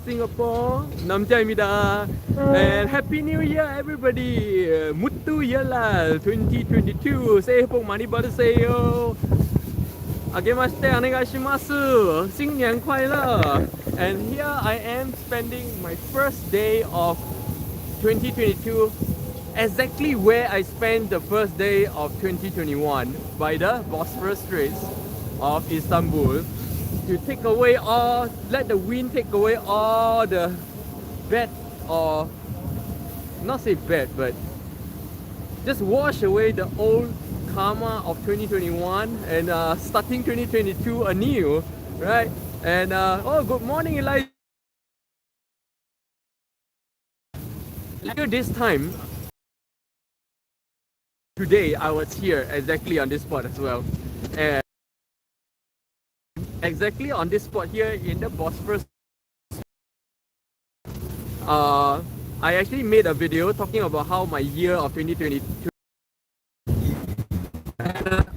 Singapore. 남자입니다. And Happy New Year, everybody. Muttu Yalla 2022. 새해 복 많이 받으세요. 아게마시테 안녕하시마스. 新年快乐. And here I am spending my first day of 2022 exactly where I spent the first day of 2021 by the Bosphorus Straits of Istanbul to take away all, let the wind take away all the bad, or not say bad, but just wash away the old karma of 2021 and starting 2022 anew, right? And oh, good morning, Elijah. This time, today I was here exactly on this spot as well, and exactly on this spot here in the Bosphorus. I actually made a video talking about how my year of 2022.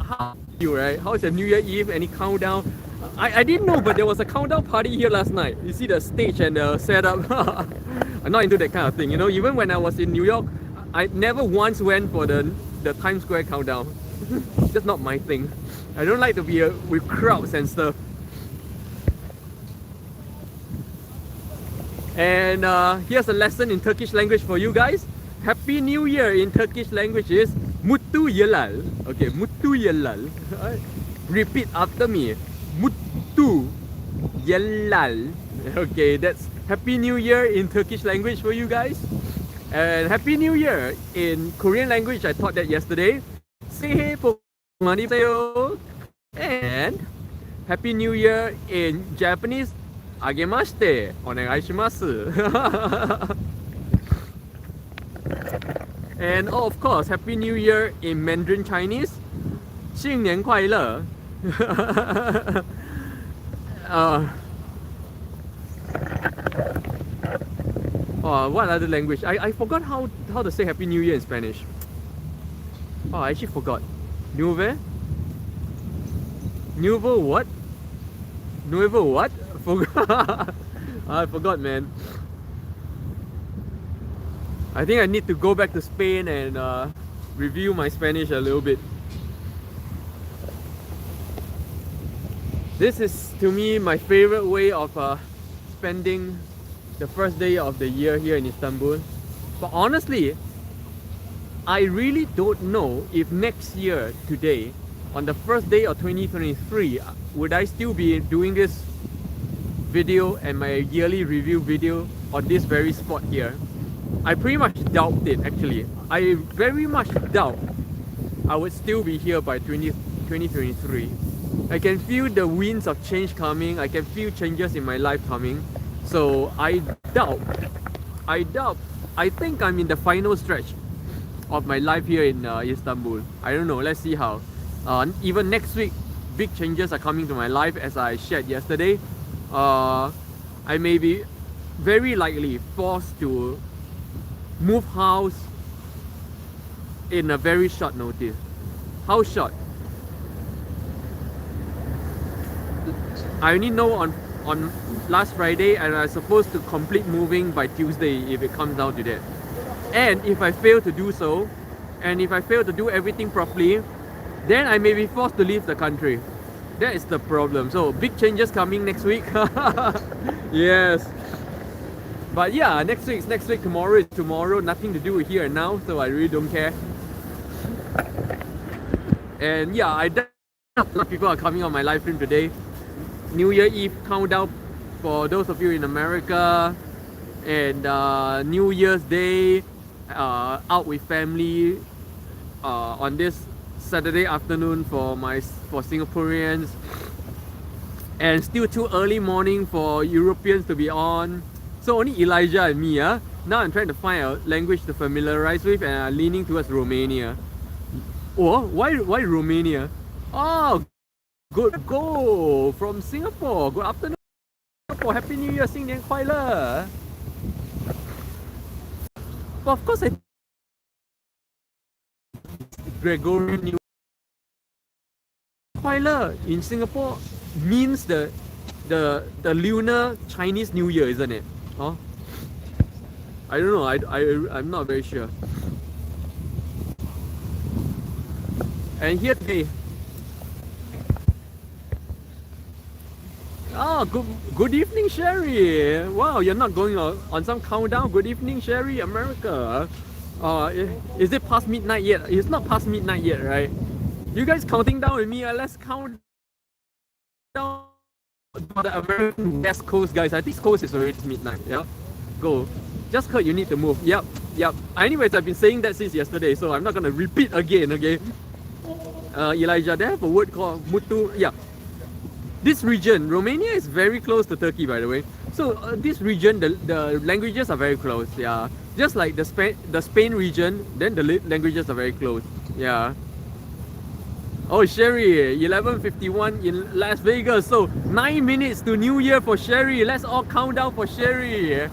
How you right? How's your New Year Eve? Any countdown? I didn't know, but there was a countdown party here last night. You see the stage and the setup. I'm not into that kind of thing, you know. Even when I was in New York, I never once went for the Times Square countdown. Just not my thing. I don't like to be with crowds and stuff. And here's a lesson in Turkish language for you guys. Happy New Year in Turkish language is Mutlu Yıllar. Okay, Mutlu Yıllar. Repeat after me. Mutlu Yıllar. Okay, that's Happy New Year in Turkish language for you guys. And Happy New Year in Korean language, I taught that yesterday. 새해 복 많이 받으세요. And Happy New Year in Japanese. 아게마시테 오네가이시마스. And oh, of course, Happy New Year in Mandarin Chinese. 新年快乐. What other language? I forgot how to say Happy New Year in Spanish. Oh, I actually forgot. Nueve? Nuevo what? Nuevo what? Forgot. I forgot, man. I think I need to go back to Spain and review my Spanish a little bit. This is, to me, my favorite way of spending the first day of the year here in Istanbul. But honestly, I really don't know if next year, today, on the first day of 2023, would I still be doing this video and my yearly review video on this very spot here. I pretty much doubt it, actually. I very much doubt I would still be here by 2023. I can feel the winds of change coming. I can feel changes in my life coming. So I think I'm in the final stretch of my life here in Istanbul. I don't know, let's see how. Even next week, big changes are coming to my life, as I shared yesterday. I may be very likely forced to move house in a very short notice. How short? I only know on last Friday, and I'm supposed to complete moving by Tuesday if it comes down to that. And if I fail to do so, and if I fail to do everything properly, then I may be forced to leave the country. That is the problem. So big changes coming next week. Yes. But yeah, next week, tomorrow is tomorrow. Nothing to do with here and now, so I really don't care. And yeah, I doubt a lot of people are coming on my live stream today. New Year Eve countdown for those of you in America, and New Year's Day out with family on this Saturday afternoon for Singaporeans, and still too early morning for Europeans to be on. So only Elijah and me. Now I'm trying to find a language to familiarize with, and I'm leaning towards Romania. Oh, why Romania? Oh, good go from Singapore. Good afternoon, Singapore. Happy New Year, 新年快乐. But of course, Gregorian New Year in Singapore means the lunar Chinese New Year, isn't it? Huh? I don't know. I'm not very sure. And here today. Oh, good evening, Sherry. Wow, you're not going on some countdown. Good evening, Sherry, America. Is it past midnight yet? It's not past midnight yet, right? You guys counting down with me? Let's count down for the American West Coast, guys. I think East Coast is already midnight. Yeah, go. Just heard you need to move. Yep. Anyways, I've been saying that since yesterday, so I'm not gonna repeat again. Okay. Elijah, they have a word called mutu. Yeah. This region, Romania is very close to Turkey, by the way. So this region, the languages are very close. Yeah, just like the Spain region, then the languages are very close. Yeah. Oh, Sherry, 11:51 in Las Vegas. So 9 minutes to New Year for Sherry. Let's all count down for Sherry.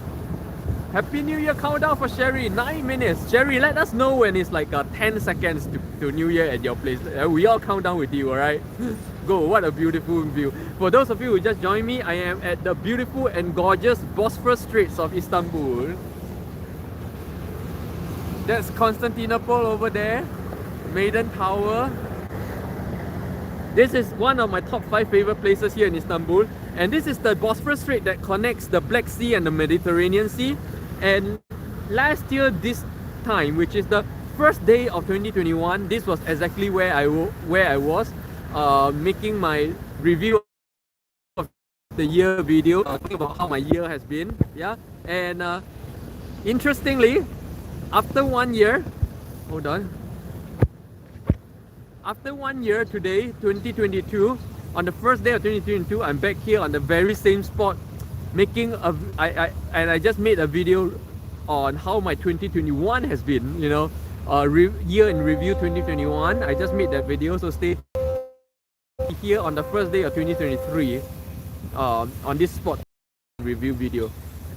Happy New Year countdown for Sherry. 9 minutes. Sherry, let us know when it's like 10 seconds to New Year at your place. We all count down with you, alright? Go. What a beautiful view. For those of you who just joined me, I am at the beautiful and gorgeous Bosphorus Straits of Istanbul. That's Constantinople over there. Maiden Tower. This is one of my top 5 favorite places here in Istanbul. And this is the Bosphorus Strait that connects the Black Sea and the Mediterranean Sea. And last year, this time, which is the first day of 2021, this was exactly where I was making my review of the year video, talking about how my year has been. Yeah, and interestingly, after 1 year, hold on. After 1 year today, 2022, on the first day of 2022, I'm back here on the very same spot, making I just made a video on how my 2021 has been. You know, year in review 2021. I just made that video, so stay here on the first day of 2023 on this spot review video.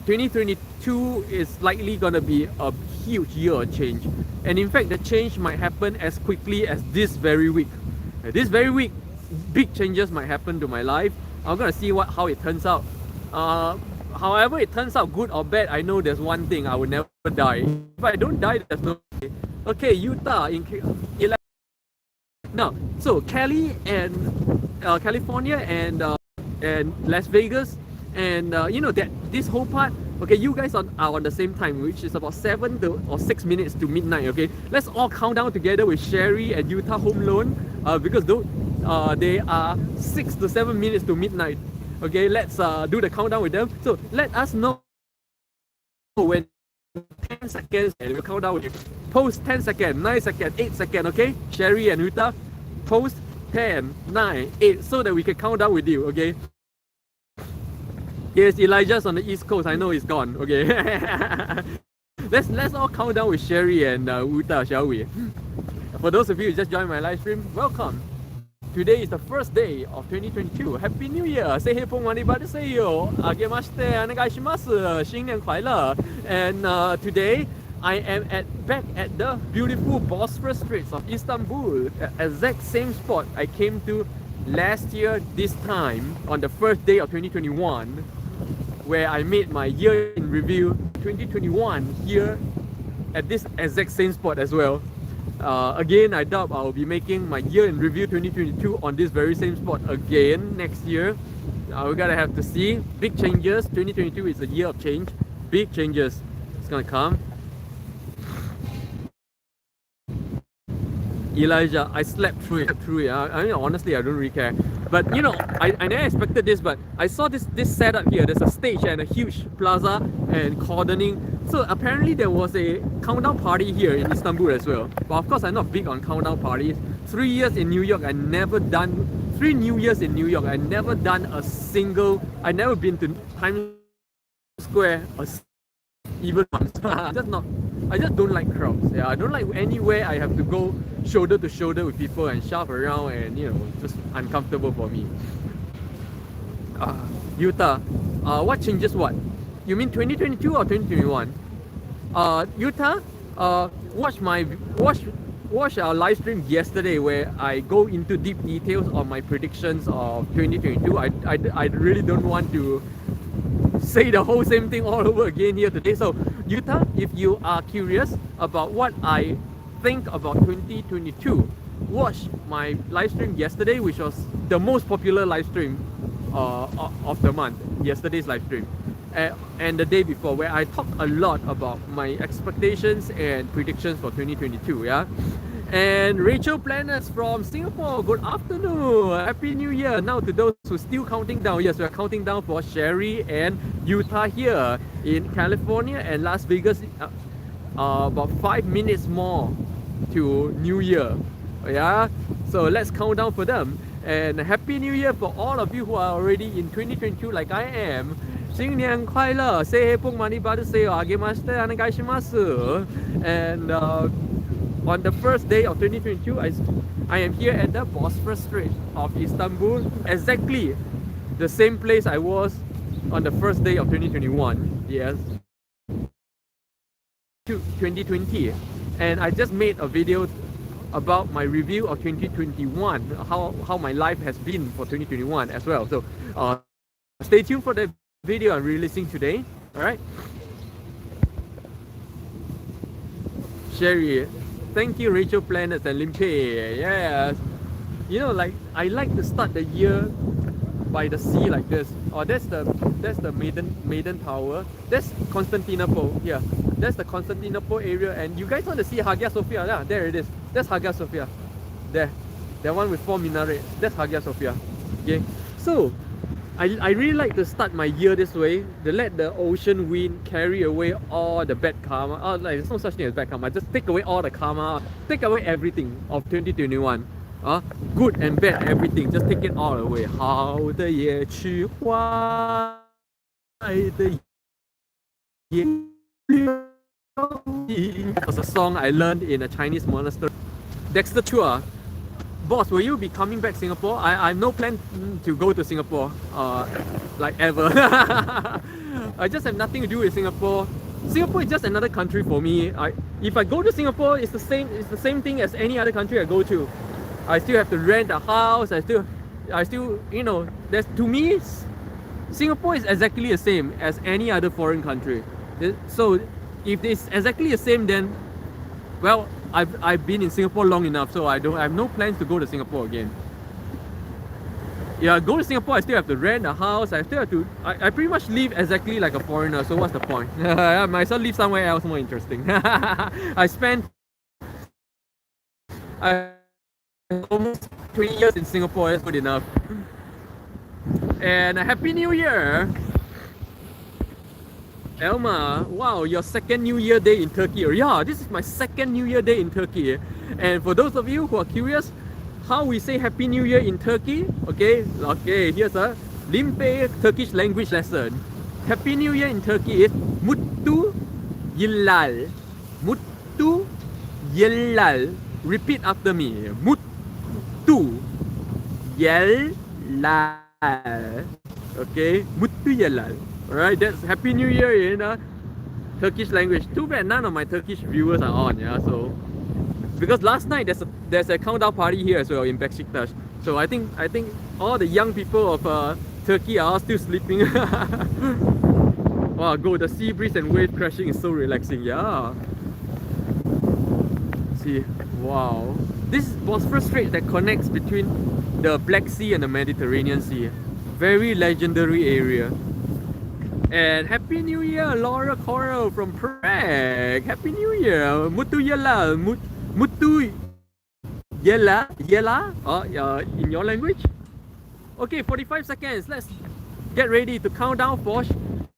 2022 is likely gonna be a huge year of change, and in fact the change might happen as quickly as this very week. This very week, big changes might happen to my life. I'm gonna see how it turns out. However it turns out, good or bad, I know there's one thing: I will never die. If I don't die, there's no way. Okay, Utah in now. So Cali and California and Las Vegas, and you know that this whole part. Okay, you guys are on the same time, which is about 7 or 6 minutes to midnight. Okay, let's all count down together with Sherry and Utah home loan, because they are 6 to 7 minutes to midnight. Okay, let's do the countdown with them. So let us know when 10 seconds, and we'll count down with you. Post 10 seconds, 9 seconds, 8 seconds. Okay, Sherry and Utah, post 10, 9, 8, so that we can count down with you. Okay. Yes, Elijah's on the East Coast. I know he's gone. Okay. let's all count down with Sherry and Utah, shall we? For those of you who just joined my live stream, welcome. Today is the first day of 2022. Happy New Year! 새해 복 많이 받으세요. 아게마시테 안녕하시마스. 新年快乐. And today I am back at the beautiful Bosphorus Straits of Istanbul. Exact same spot I came to last year this time on the first day of 2021, where I made my year in review 2021 here at this exact same spot as well. Again, I doubt I'll be making my year in review 2022 on this very same spot again next year. We're gonna have to see. Big changes. 2022 is a year of change. Big changes. It's gonna come. Elijah, I slept through it. I mean, honestly, I don't really care. But you know, I never expected this, but I saw this setup here. There's a stage and a huge plaza and cordoning. So apparently there was a countdown party here in Istanbul as well. But of course, I'm not big on countdown parties. 3 years in New York, 3 New Years in New York, I never done I never been to Times Square even once. I just don't like crowds. Yeah, I don't like anywhere I have to go shoulder to shoulder with people and shove around, and you know, just uncomfortable for me. Utah, what changes what? You mean 2022 or 2021? Utah, watch our live stream yesterday where I go into deep details on my predictions of 2022. I really don't want to say the whole same thing all over again here today. So Utah, if you are curious about what I think about 2022, watch my live stream yesterday, which was the most popular live stream of the month, yesterday's live stream, and the day before, where I talked a lot about my expectations and predictions for 2022. Yeah. And Rachel Planners from Singapore, good afternoon, Happy New Year. Now to those who are still counting down, yes, we're counting down for Sherry and Utah here in California and Las Vegas, about 5 minutes more to New Year. Yeah, so let's count down for them. And Happy New Year for all of you who are already in 2022 like I am. 新年快乐, 새해 복 많이 받으세요. 아게마시테 안녕하시마스. And on the first day of 2022, I am here at the Bosphorus Strait of Istanbul, exactly the same place I was on the first day of 2021. Yes, 2020, and I just made a video about my review of 2021, how my life has been for 2021 as well. So stay tuned for the video I'm releasing today. All right, Sherry. Thank you, Rachel Planners and Limpeh. Yes, you know, like I like to start the year by the sea like this. Oh, that's the maiden tower. That's Constantinople. Yeah, that's the Constantinople area. And you guys want to see Hagia Sophia? Yeah, there it is. That's Hagia Sophia. There, that one with 4 minarets. That's Hagia Sophia. Okay, so I really like to start my year this way, to let the ocean wind carry away all the bad karma. Oh, like, there's no such thing as bad karma. Just take away all the karma, take away everything of 2021. Good and bad, everything. Just take it all away. 好的夜去坏的夜That was a song I learned in a Chinese monastery. Dexter Chua. Boss, will you be coming back Singapore? I have no plan to go to Singapore, like ever. I just have nothing to do with Singapore. Singapore is just another country for me. If I go to Singapore, it's the same thing as any other country I go to. I still have to rent a house. I still, you know, to me, Singapore is exactly the same as any other foreign country. So if it's exactly the same, then, well, I've been in Singapore long enough, so I have no plans to go to Singapore again. Yeah, go to Singapore, I still have to rent a house. I pretty much live exactly like a foreigner. So what's the point? I might as well live somewhere else more interesting. I spent almost 20 years in Singapore. That's good enough. And a Happy New Year! Elma, wow, your second New Year day in Turkey. Yeah, this is my second New Year day in Turkey. And for those of you who are curious how we say Happy New Year in Turkey, okay, here's a Limpeh Turkish language lesson. Happy New Year in Turkey is Mutlu Yıllar. Mutlu Yıllar. Repeat after me. Mutlu Yıllar. Okay, Mutlu Yıllar. Alright, that's Happy New Year in Turkish language. Too bad none of my Turkish viewers are on, yeah. So because last night there's a countdown party here as well in Bekshitas. So I think all the young people of Turkey are still sleeping. Wow, the sea breeze and wave crashing is so relaxing, yeah. See, wow. This is Bosphorus Strait that connects between the Black Sea and the Mediterranean Sea. Very legendary area. And Happy New Year, Laura Coral from Prague. Happy New Year, Mutlu Yıllar, Mutlu Yıllar, in your language. Okay, 45 seconds. Let's get ready to count down for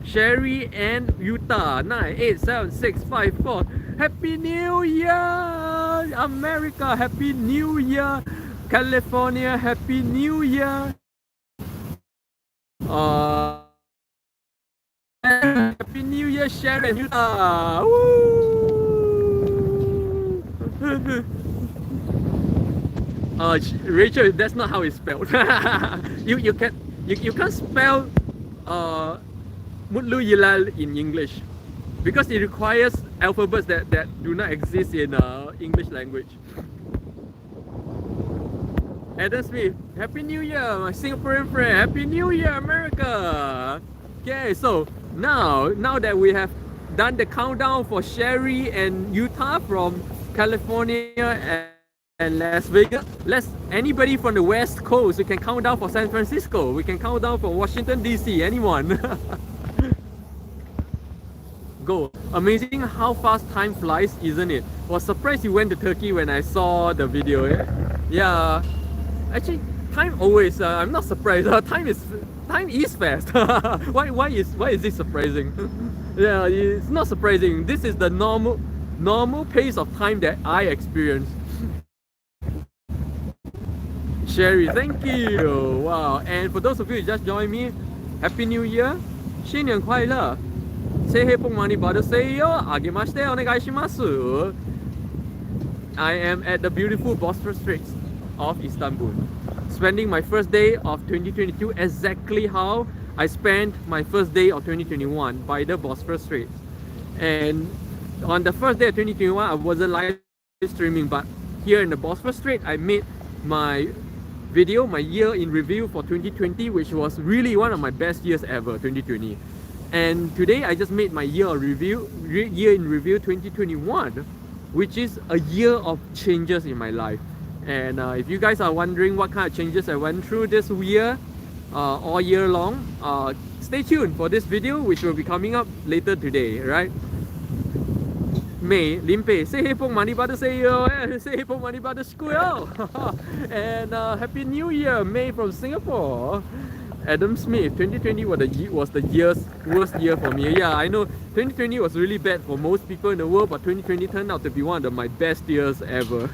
Sherry and Utah. 9, 8, 7, 6, 5, 4. Happy New Year, America. Happy New Year, California. Happy New Year. Happy New Year, Sharon, Utah! Woo! Rachel, that's not how it's spelled. you can't spell Mutlu Yıllar in English because it requires alphabets that do not exist in English language. Adam Smith, Happy New Year, my Singaporean friend. Happy New Year, America. Okay, so now that we have done the countdown for Sherry and Utah from California and Las Vegas, anybody from the West Coast, we can count down for San Francisco, we can count down for Washington DC, anyone. Go. Amazing how fast time flies, isn't it? Was surprised you went to Turkey when I saw the video. Yeah. Actually, time always. I'm not surprised. Time is fast. Why is this surprising? Yeah, it's not surprising. This is the normal pace of time that I experience. Sherry, thank you. Wow. And for those of you who just joined me, Happy New Year. 新年快乐. 새해 복 많이 받으세요. 아게마시대 오네가이시마스. I am at the beautiful Bosphorus straits of Istanbul, spending my first day of 2022 exactly how I spent my first day of 2021 by the Bosphorus straits. And on the first day of 2021, I wasn't live streaming, but here in the Bosphorus strait, I made my video, my year in review for 2020, which was really one of my best years ever, 2020. And today I just made my year in review 2021, which is a year of changes in my life. And if you guys are wondering what kind of changes I went through this year, all year long, stay tuned for this video, which will be coming up later today, right? May, Limpeh, 새해 복 많이 받으세요. 새해 복 많이 받으시고요. And Happy New Year, May from Singapore. Adam Smith, 2020 was the year's worst year for me. Yeah, I know 2020 was really bad for most people in the world, but 2020 turned out to be one of my best years ever.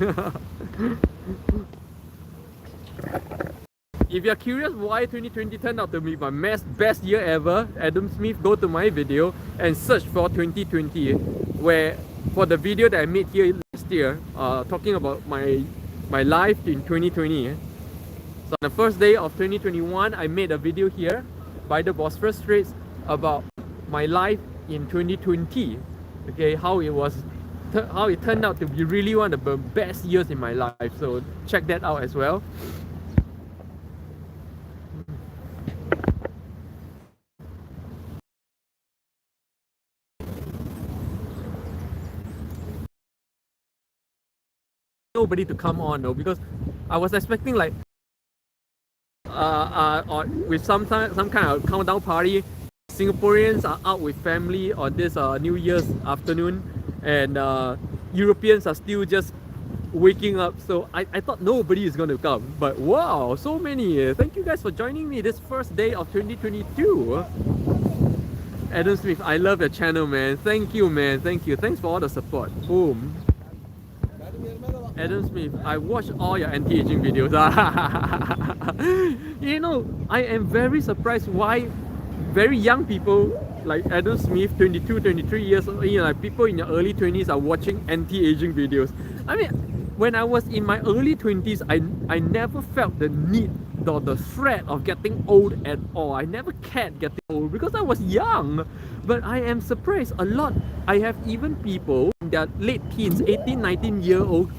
If you're curious why 2020 turned out to be my best year ever, Adam Smith, go to my video and search for 2020, where for the video that I made here last year, talking about my life in 2020. So on the first day of 2021, I made a video here by the Bosphorus Straits about my life in 2020. Okay, how it turned out to be really one of the best years in my life. So check that out as well. Nobody to come on though, because I was expecting like with some kind of countdown party. Singaporeans are out with family on this New Year's afternoon, and Europeans are still just waking up. So I thought nobody is going to come, but wow, so many. Thank you guys for joining me this first day of 2022. Adam Smith, I love your channel, man. Thank you, man. Thank you. Thanks for all the support. Boom. Adam Smith, I watch all your anti-aging videos. You know, I am very surprised why very young people like Adam Smith, 22, 23 years old, you know, like people in your early 20s are watching anti-aging videos. I mean, when I was in my early 20s, I never felt the need or the threat of getting old at all. I never cared getting old because I was young. But I am surprised a lot. I have even people in their late teens, 18, 19-year-old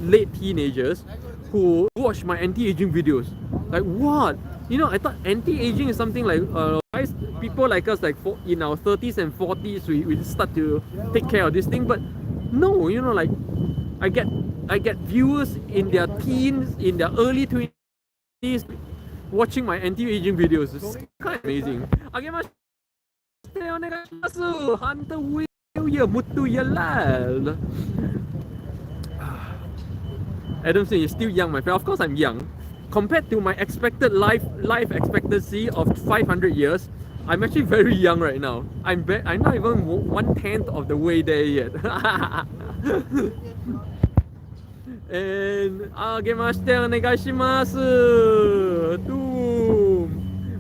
late teenagers who watch my anti-aging videos. Like, what? You know, I thought anti-aging is something like people like us, like in our 30s and 40s, we start to take care of this thing. But no, you know, like I get viewers in their teens, in their early 20s watching my anti-aging videos. It's kind of amazing. Hunter Will Muttu Yalal. Adam Smith is still young, my friend. Of course I'm young. Compared to my expected life expectancy of 500 years, I'm actually very young right now. I'm not even 1/10 of the way there yet. And agemashite onegaishimasu.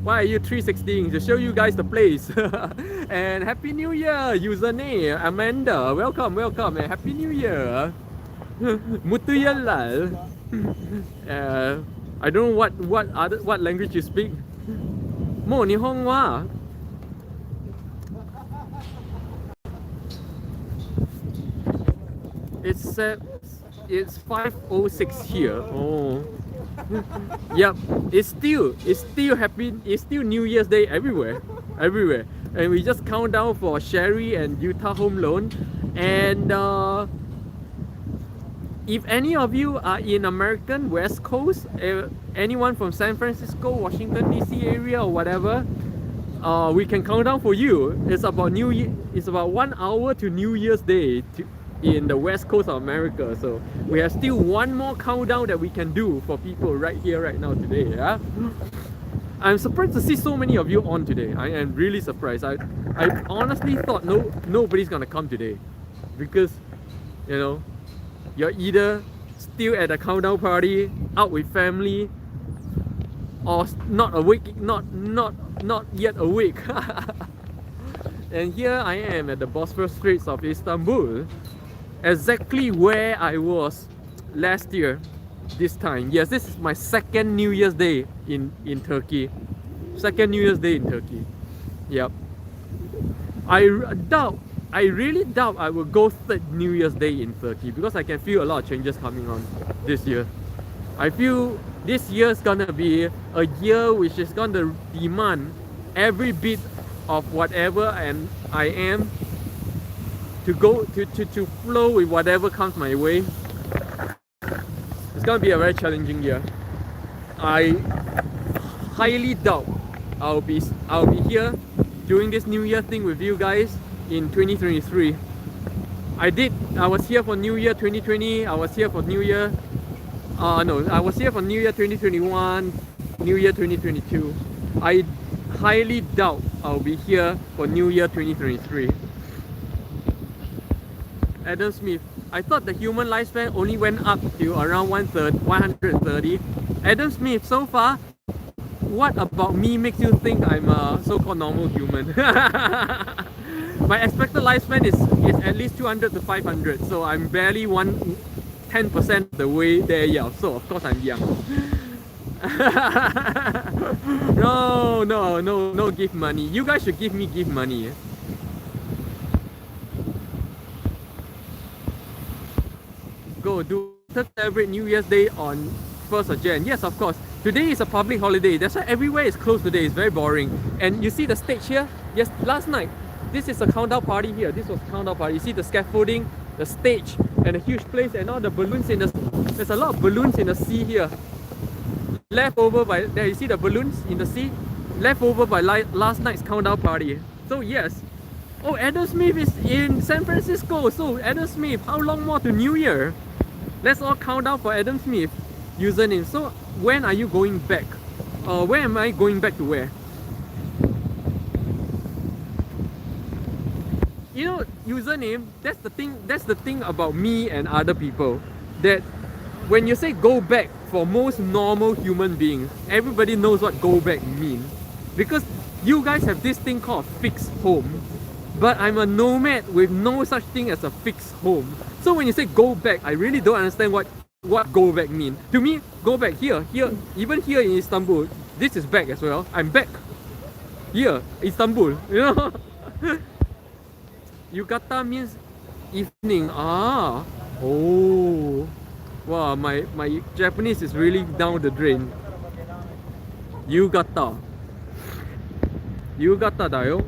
Why are you 360? To show you guys the place. And Happy New Year, username Amanda. Welcome, and Happy New Year. Muttu Yallal. I don't know what language you speak. Mo Nihon wa. It's 5:06 here. Oh. Yep. It's still happy. It's still New Year's Day everywhere. and we just count down for Sherry and Utah home loan. And if any of you are in American West Coast, anyone from San Francisco, Washington DC area or whatever, we can count down for you. It's about It's about 1 hour to New Year's Day in the West Coast of America. So we have still one more countdown that we can do for people right here, right now, today. Yeah. I'm surprised to see so many of you on today. I am really surprised. I honestly thought nobody's gonna come today, because you know, you're either still at a countdown party, out with family, or not awake, not yet awake. And here I am at the Bosphorus Straits of Istanbul, exactly where I was last year this time. Yes, this is my second New Year's Day in Turkey. Second New Year's Day in Turkey. Yep. I really doubt I will go third New Year's Day in Turkey, because I can feel a lot of changes coming on this year. I feel this year is gonna be a year which is gonna demand every bit of whatever and I am to go to flow with whatever comes my way. It's gonna be a very challenging year. I highly doubt I'll be here doing this New Year thing with you guys in 2023. I was here for New Year 2020, I was here for New Year, I was here for New Year 2021, New Year 2022. I highly doubt I'll be here for New Year 2023. Adam Smith, I thought the human lifespan only went up to around 130. Adam Smith, so far, what about me makes you think I'm a so-called normal human? My expected lifespan is at least 200 to 500, so I'm barely 10% the way there. Yeah, so of course I'm young. No gift money. You guys should give me gift money. Go do celebrate New Year's Day on 1st of Jan. Yes, of course. Today is a public holiday. That's why everywhere is closed today. It's very boring. And you see the stage here? Yes, last night. This is a countdown party here. This was a countdown party. You see the scaffolding, the stage, and a huge place, and all the balloons in the... There's a lot of balloons in the sea here. Left over by... There, you see the balloons in the sea? Left over by last night's countdown party. So yes. Oh, Adam Smith is in San Francisco. So Adam Smith, how long more to New Year? Let's all count down for Adam Smith username. So when are you going back? Where am I going back to where? You know, username, that's the thing about me and other people, that when you say go back, for most normal human beings, everybody knows what go back means, because you guys have this thing called fixed home, but I'm a nomad with no such thing as a fixed home. So when you say go back, I really don't understand what go back mean. To me, go back here, even here in Istanbul, this is back as well. I'm back here, Istanbul, you know. Yukata means evening. Ah, oh, wow, my Japanese is really down the drain. Yukata da yo.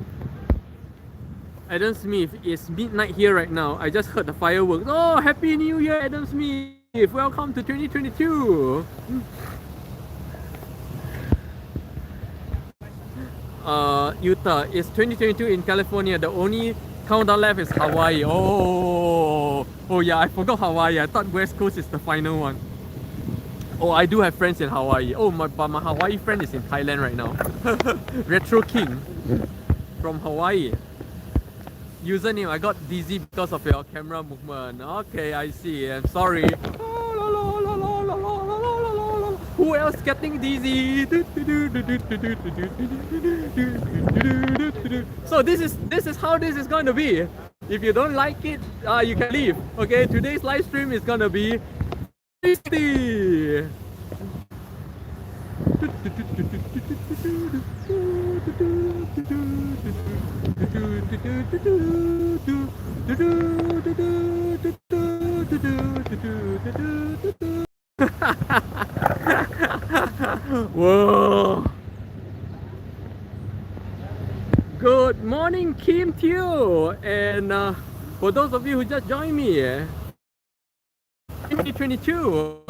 Adam Smith, it's midnight here right now. I just heard the fireworks. Oh, Happy New Year, Adam Smith! Welcome to 2022. Utah, it's 2022 in California. The only countdown left is Hawaii. Oh yeah, I forgot Hawaii. I thought West Coast is the final one. Oh, I do have friends in Hawaii. Oh, but my Hawaii friend is in Thailand right now. Retro King from Hawaii. Username, I got dizzy because of your camera movement. Okay, I see. I'm sorry. Who else getting dizzy? So this is how this is going to be. If you don't like it, you can leave. Okay, today's live stream is gonna be tasty. Whoa! Good morning, Kim Teo. And for those of you who just joined me, 2022,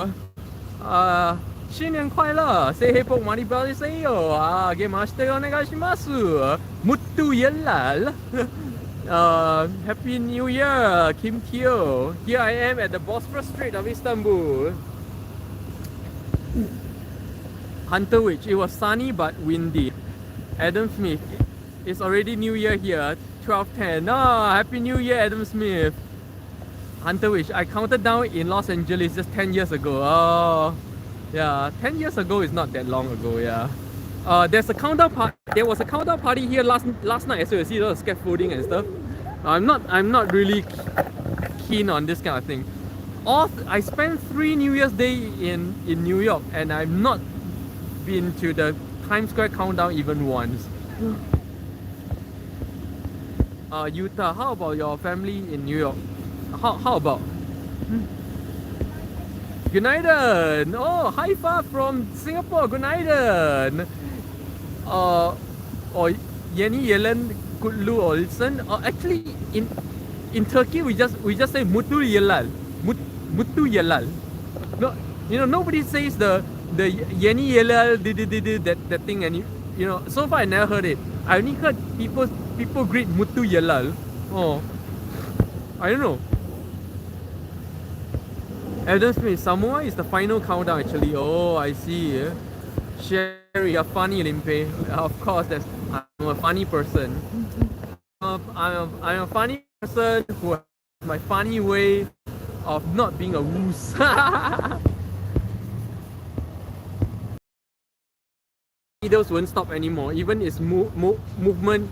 新年快乐! 새해 복 많이 받으세요. 게마시테 오네가시마스. 묻두 옐랄. Happy New Year, Kim Teo. Here I am at the Bosphorus Strait of Istanbul. Hunterwich, it was sunny but windy. Adam Smith, it's already New Year here, 12:10. Happy New Year, Adam Smith. Hunterwich, I counted down in Los Angeles just 10 years ago. Oh, yeah, 10 years ago is not that long ago, yeah. There was a countdown party here last night as well. You see the scaffolding and stuff. I'm not really keen on this kind of thing. I spent 3 New Year's Day in New York, and I've not been to the Times Square countdown even once. Utah, how about your family in New York? How about? Günaydın. Oh, Haifa from Singapore. Günaydın. Or Yeni Yellen Kutlu Olsen. Actually, in Turkey we just say Mutlu Yellal. Mutlu Yellal. No, nobody says the Yeni Yellal that thing, and so far I never heard it. I only heard people greet Mutlu Yellal. Oh, I don't know. Adam Smith, Samoa is the final countdown actually. Oh, I see. Sherry, you're funny, Limpeh. Of course, I'm a funny person. I'm a funny person who has my funny way of not being a woos. Needles won't stop anymore. Even its movement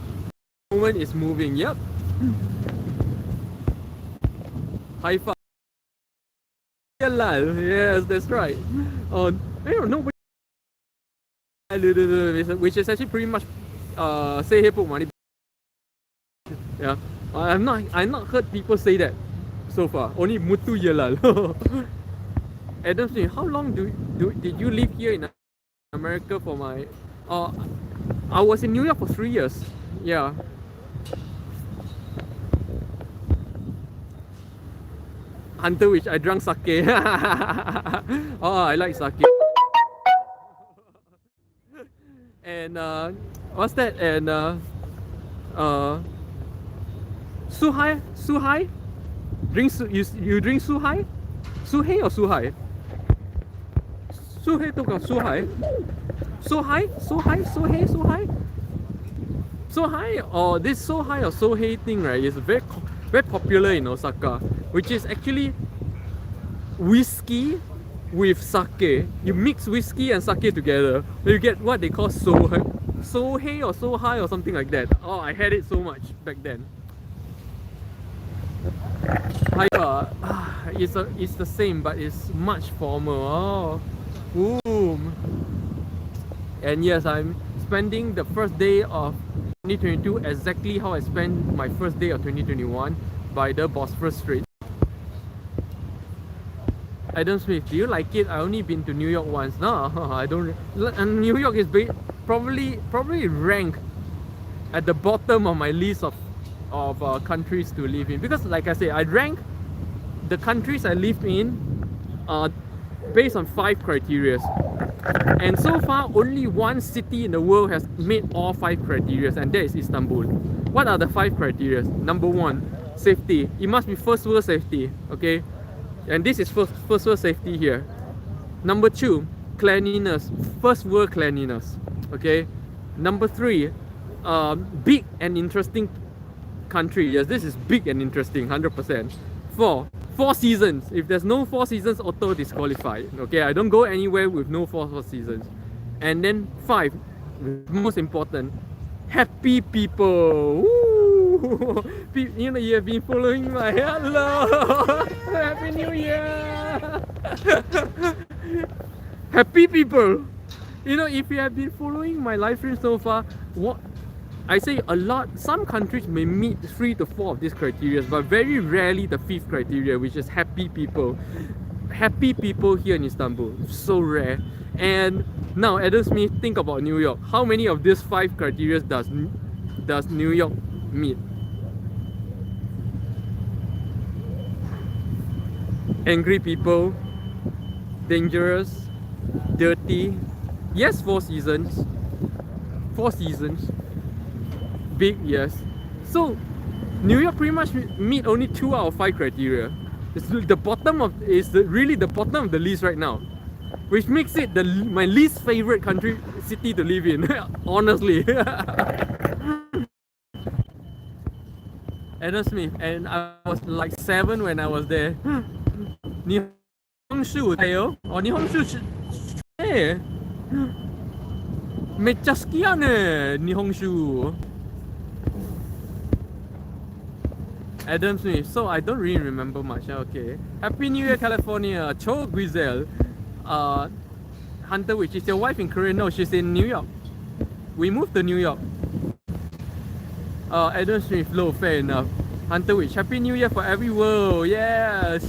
is moving. Yep. High five. Yes, that's right. Nobody. Which is actually pretty much say hey money. Yeah, I've not heard people say that so far. Only Mutu Yelal. Adam Smith, how long did you live here in America for my? I was in New York for 3 years. Yeah. Hunterwich, I drank sake. I like sake. And what's that? And Suhai? You drink Suhai? Suhei or Suhai? Suhei to Suhai? Sohai, or this Sohai or Sohei thing, right, is very popular in Osaka, which is actually whiskey with sake. You mix whiskey and sake together, you get what they call Sohei or Sohai or something like that. Oh, I had it so much back then. It's the same, but it's much formal. Oh, boom. And yes, I'm spending the first day of 2022 exactly how I spent my first day of 2021 by the Bosphorus Strait. Adam Smith, do you like it? I only been to New York once. No, I don't. And New York is probably ranked at the bottom of my list of countries to live in, because like I say, I rank the countries I live in based on 5 criteria, and so far only one city in the world has made all 5 criteria, and that is Istanbul. What are the 5 criteria? Number 1, safety. It must be first world safety, okay? And this is first world safety here. Number 2, cleanliness. First world cleanliness, okay? Number 3, big and interesting country. Yes, this is big and interesting, 100%. 4 seasons. If there's no 4 seasons, auto disqualified. Okay, I don't go anywhere with no 4 seasons. And then 5, most important, happy people. Woo! You have been following my hello. Happy New Year. Happy people. If you have been following my live stream so far, I say a lot. Some countries may meet 3 to 4 of these criteria, but very rarely the 5th criteria, which is happy people. Happy people here in Istanbul, so rare. And now, Adam Smith, think about New York. How many of these 5 criteria does does New York meet? Angry people, dangerous, dirty. Yes, 4 seasons. 4 seasons. Big, yes. So New York pretty much meet only 2 out of 5 criteria. It's the bottom of really the bottom of the list right now, which makes it my least favorite city to live in. Honestly. Adam Smith, and I was like 7 when I was there. 日本酒だよ。あ、日本酒めっちゃ好きやね、日本酒。Adam Smith. So I don't really remember much. Okay. Happy New Year, California. Cho Guizel. Hunter Witch. Is your wife in Korea? No, she's in New York. We moved to New York. Adam Smith. Low, fair enough. Hunter Witch. Happy New Year for every world. Yes.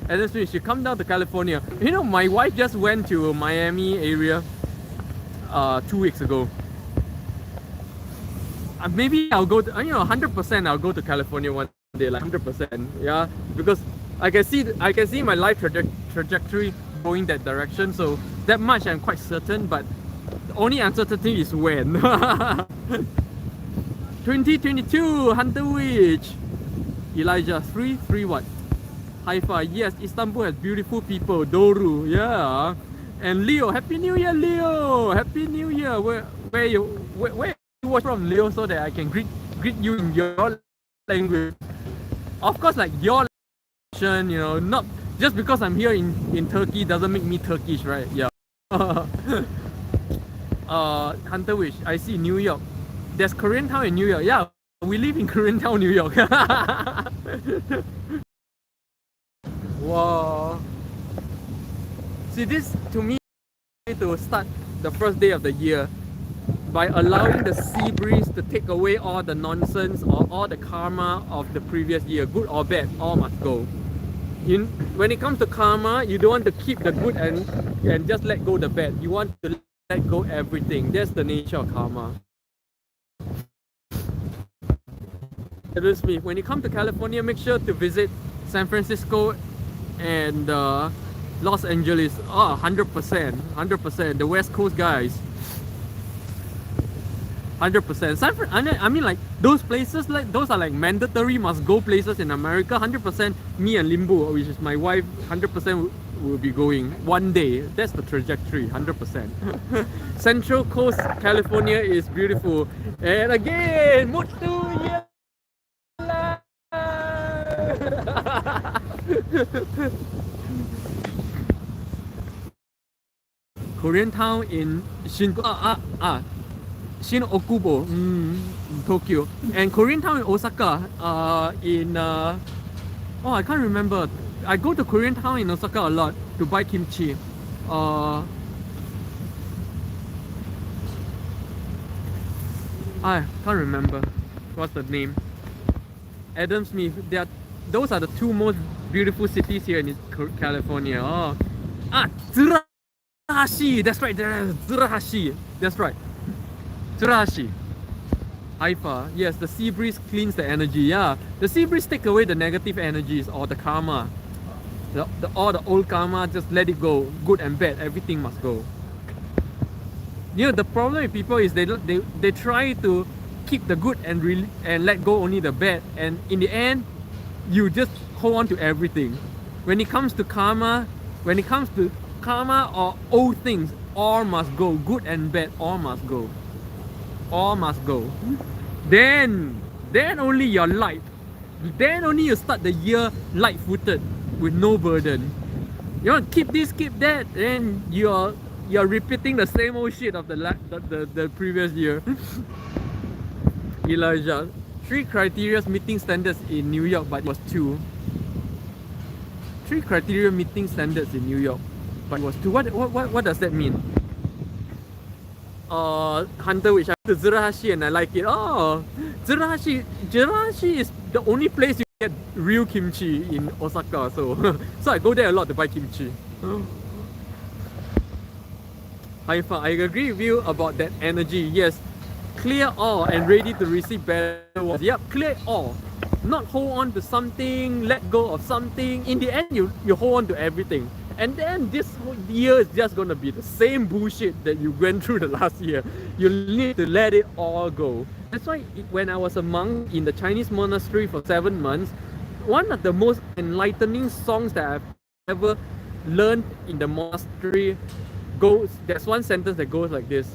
Adam Smith. She come down to California. You know, my wife just went to Miami area 2 weeks ago. Maybe I'll go to, 100% I'll go to California one day, like 100%, yeah, because I can see my life trajectory going that direction, so that much I'm quite certain, but the only uncertainty is when. 2022 Hunter Witch. Elijah 3 what? Haifa, yes, Istanbul has beautiful people. Doru, yeah. And Leo, Happy New Year, Leo. Happy New Year. Where you watch from, Leo, so that I can greet you in your language. Of course, like your language, not just because I'm here in Turkey doesn't make me Turkish, right? Yeah. Hunter Wish, I see New York. There's Koreatown in New York. Yeah, we live in Koreatown, New York. Wow. See, this to me to start the first day of the year by allowing the sea breeze to take away all the nonsense or all the karma of the previous year, good or bad, all must go. When it comes to karma, you don't want to keep the good and just let go the bad. You want to let go everything. That's the nature of karma. When you come to California, make sure to visit San Francisco and Los Angeles. 100%, 100%. The West Coast guys. 100%. I mean, like those places, like those are like mandatory must-go places in America. 100%. Me and Limpeh, which is my wife, 100% will be going one day. That's the trajectory. 100%. Central Coast, California is beautiful. And again, Mutu Yella. Koreatown in Shin-Okubo, Tokyo, and Koreatown in Osaka. I can't remember. I go to Koreatown in Osaka a lot to buy kimchi. I can't remember what's the name. Adam Smith. Those are the 2 most beautiful cities here in California. Tsuruhashi. That's right. Tsuruhashi. That's right. Tsuruhashi. Haifa. Yes, the sea breeze cleans the energy. Yeah, the sea breeze take away the negative energies or the karma. All the old karma, just let it go. Good and bad, everything must go. The problem with people is they try to keep the good and let go only the bad, and in the end, you just hold on to everything. When it comes to karma or old things, all must go. Good and bad, all must go. All must go. Then only you're light. Then only you start the year light-footed with no burden. You want to keep this, keep that, then you're repeating the same old shit of the previous year. Elijah, 3 criteria meeting standards in New York, but it was 2. 3 criteria meeting standards in New York, but it was 2. What does that mean? Hunter, which I went to Tsuruhashi and I like it. Tsuruhashi is the only place you get real kimchi in Osaka, so I go there a lot to buy kimchi. Haifa, I agree with you about that energy. Yes, clear all and ready to receive better ones. Yep, clear all. Not hold on to something, let go of something. In the end, you hold on to everything. And then this whole year is just gonna be the same bullshit that you went through the last year. You need to let it all go. That's why when I was a monk in the Chinese monastery for 7 months, one of the most enlightening songs that I've ever learned in the monastery goes, there's one sentence that goes like this.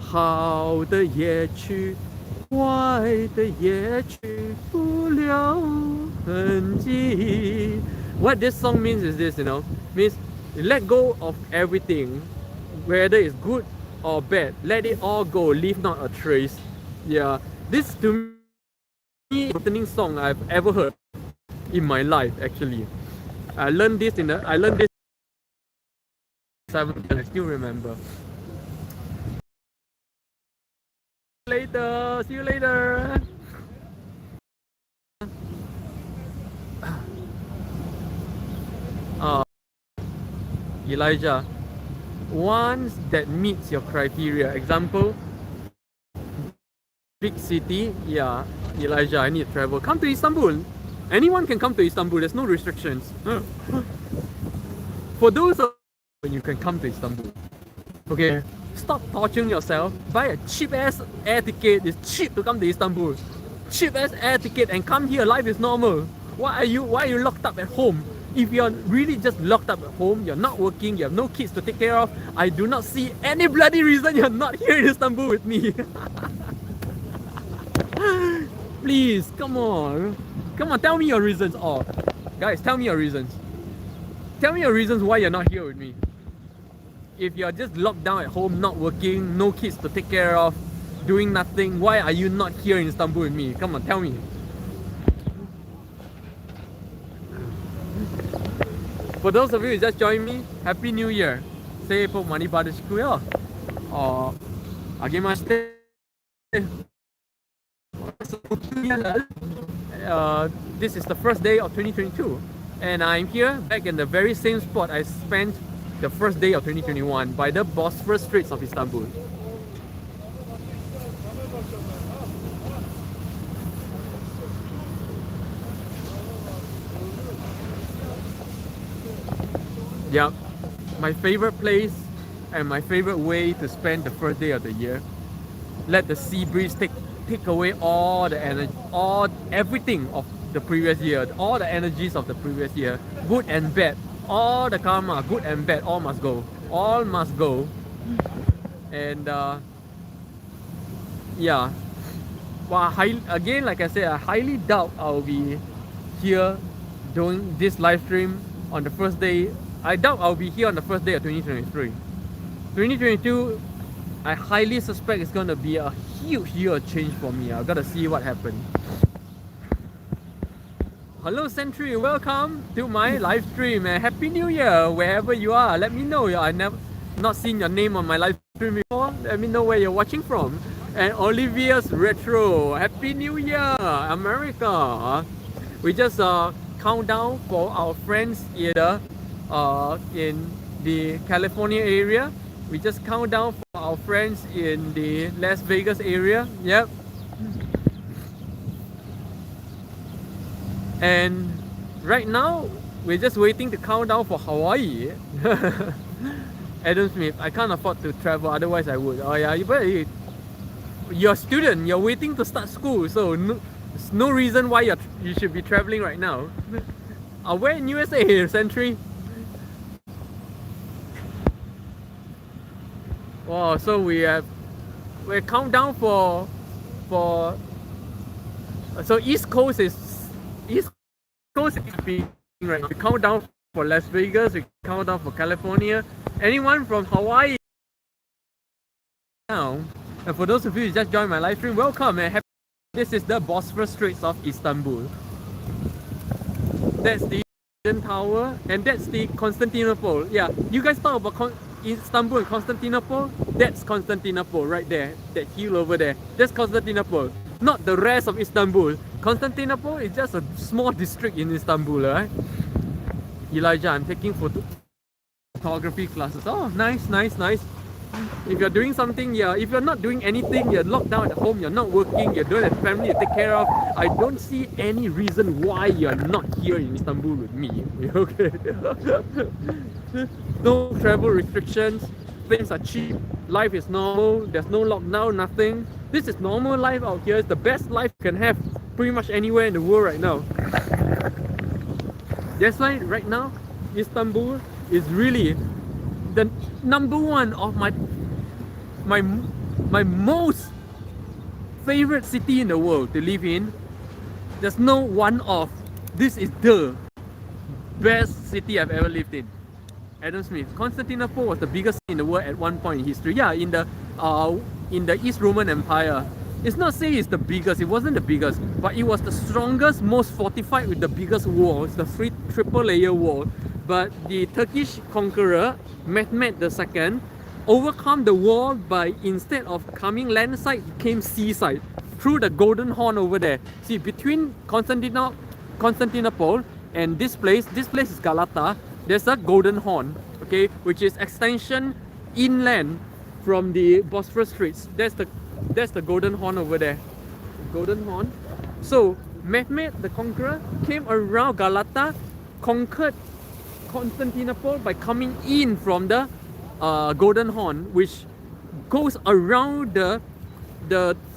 好的也去，坏的也去不了痕迹. What this song means is this, means let go of everything, whether it's good or bad. Let it all go, leave not a trace. Yeah, this to me is the enlightening song I've ever heard in my life. Actually, I learned this 7th, and I still remember. Later, see you later. Elijah, ones that meets your criteria. Example, big city. Yeah, Elijah, I need to travel. Come to Istanbul. Anyone can come to Istanbul. There's no restrictions. For those of you, you can come to Istanbul. Okay, stop torturing yourself. Buy a cheap ass air ticket. It's cheap to come to Istanbul. Cheap ass air ticket and come here. Life is normal. Why are you locked up at home? If you're really just locked up at home, you're not working, you have no kids to take care of, I do not see any bloody reason you're not here in Istanbul with me. Please, come on. Come on, tell me your reasons. Oh, guys, tell me your reasons. Tell me your reasons why you're not here with me. If you're just locked down at home, not working, no kids to take care of, doing nothing, why are you not here in Istanbul with me? Come on, tell me. For those of you who just joined me, Happy New Year. 새해 복 많이 받으시고요. 아게마시테. This is the first day of 2022, and I'm here back in the very same spot I spent the first day of 2021 by the Bosphorus straits of Istanbul. Yeah, my favorite place and my favorite way to spend the first day of the year. Let the sea breeze take away all the energy, everything of the previous year, all the energies of the previous year, good and bad, all the karma, good and bad, all must go. All must go. And yeah. Well, again, like I said, I highly doubt I'll be here doing this live stream on the first day. I doubt I'll be here on the first day of 2023. 2022, I highly suspect it's gonna be a huge year of change for me. I've gotta see what happens. Hello Sentry, welcome to my live stream and Happy New Year wherever you are. Let me know. I never not seen your name on my live stream before. Let me know where you're watching from. And Olivia's Retro, Happy New Year, America. We just count down for our friends in the California area. We just count down for our friends in the Las Vegas area. Yep. And right now, we're just waiting to count down for Hawaii. Adam Smith, I can't afford to travel, otherwise I would. Oh yeah, you're a student, you're waiting to start school, so there's no reason why you should be traveling right now. Where in USA, Sentry? Wow, so we're countdown for so East Coast is being right now. We count down for Las Vegas, we count down for California. Anyone from Hawaii now? And for those of you who just joined my live stream, welcome and happy. This is the Bosphorus Straits of Istanbul. That's the Tower, and that's the Constantinople. Yeah, you guys talk about Istanbul and Constantinople. That's Constantinople right there. That hill over there. That's Constantinople. Not the rest of Istanbul. Constantinople is just a small district in Istanbul, right? Elijah, I'm taking photography classes. Oh, nice, nice, nice. If you're doing something, yeah. If you're not doing anything, you're locked down at home, you're not working, you don't have family to take care of, I don't see any reason why you're not here in Istanbul with me. Okay. No travel restrictions, things are cheap, life is normal, there's no lockdown, nothing. This is normal life out here. It's the best life you can have pretty much anywhere in the world right now. That's why right now, Istanbul is really the number one of my most favorite city in the world to live in. There's no one of. This is the best city I've ever lived in. Adam Smith. Constantinople was the biggest city in the world at one point in history. Yeah, in the East Roman Empire. It's not saying it's the biggest, it wasn't the biggest, but it was the strongest, most fortified with the biggest walls, the triple layer wall. But the Turkish conqueror, Mehmed II, overcome the wall by, instead of coming landside, he came seaside through the Golden Horn over there. See, between Constantinople and this place is Galata. There's a Golden Horn, okay, which is extension inland from the Bosphorus Straits. That's the Golden Horn over there. Golden Horn. So Mehmed the Conqueror came around Galata, conquered Constantinople by coming in from the Golden Horn, which goes around the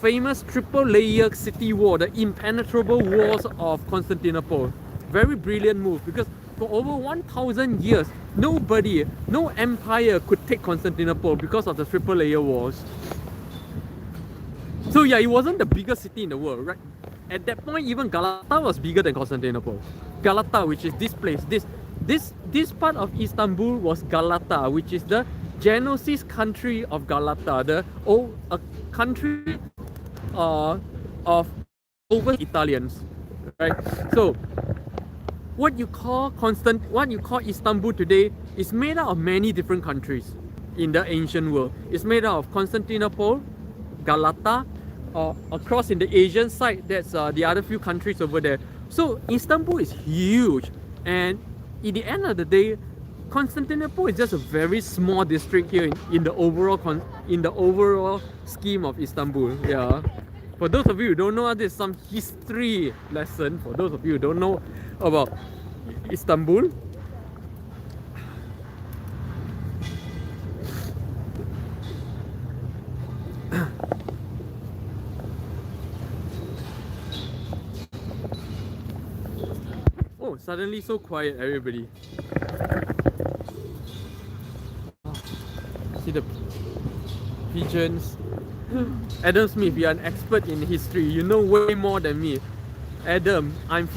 famous triple layer city wall, the impenetrable walls of Constantinople. Very brilliant move, because for over 1,000 years, no empire could take Constantinople because of the triple layer walls. So yeah, it wasn't the biggest city in the world, right? At that point, even Galata was bigger than Constantinople. Galata, which is this place, this part of Istanbul was Galata, which is the Genoese country of Galata, a country of over Italians, right? So what you call Istanbul today is made out of many different countries in the ancient world. It's made out of Constantinople, Galata, across in the Asian side, that's the other few countries over there. So Istanbul is huge, and in the end of the day, Constantinople is just a very small district here in the overall scheme of Istanbul. Yeah. For those of you who don't know, there's some history lesson. For those of you who don't know about Istanbul. Oh, suddenly so quiet, everybody. See the pigeons. Adam Smith, you're an expert in history. You know way more than me. Adam, I'm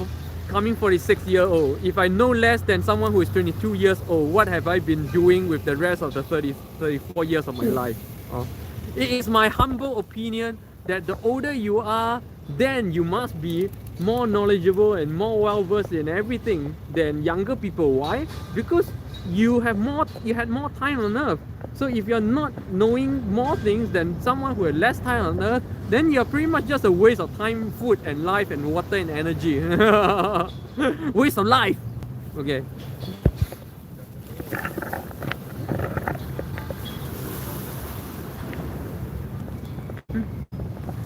coming 46-year-old. If I know less than someone who is 22 years old, what have I been doing with the rest of the 34 years of my life? It is my humble opinion that the older you are, then you must be more knowledgeable and more well-versed in everything than younger people. Why? Because you had more time on earth. So if you're not knowing more things than someone who had less time on earth, then you're pretty much just a waste of time, food and life and water and energy. Waste of life. Okay.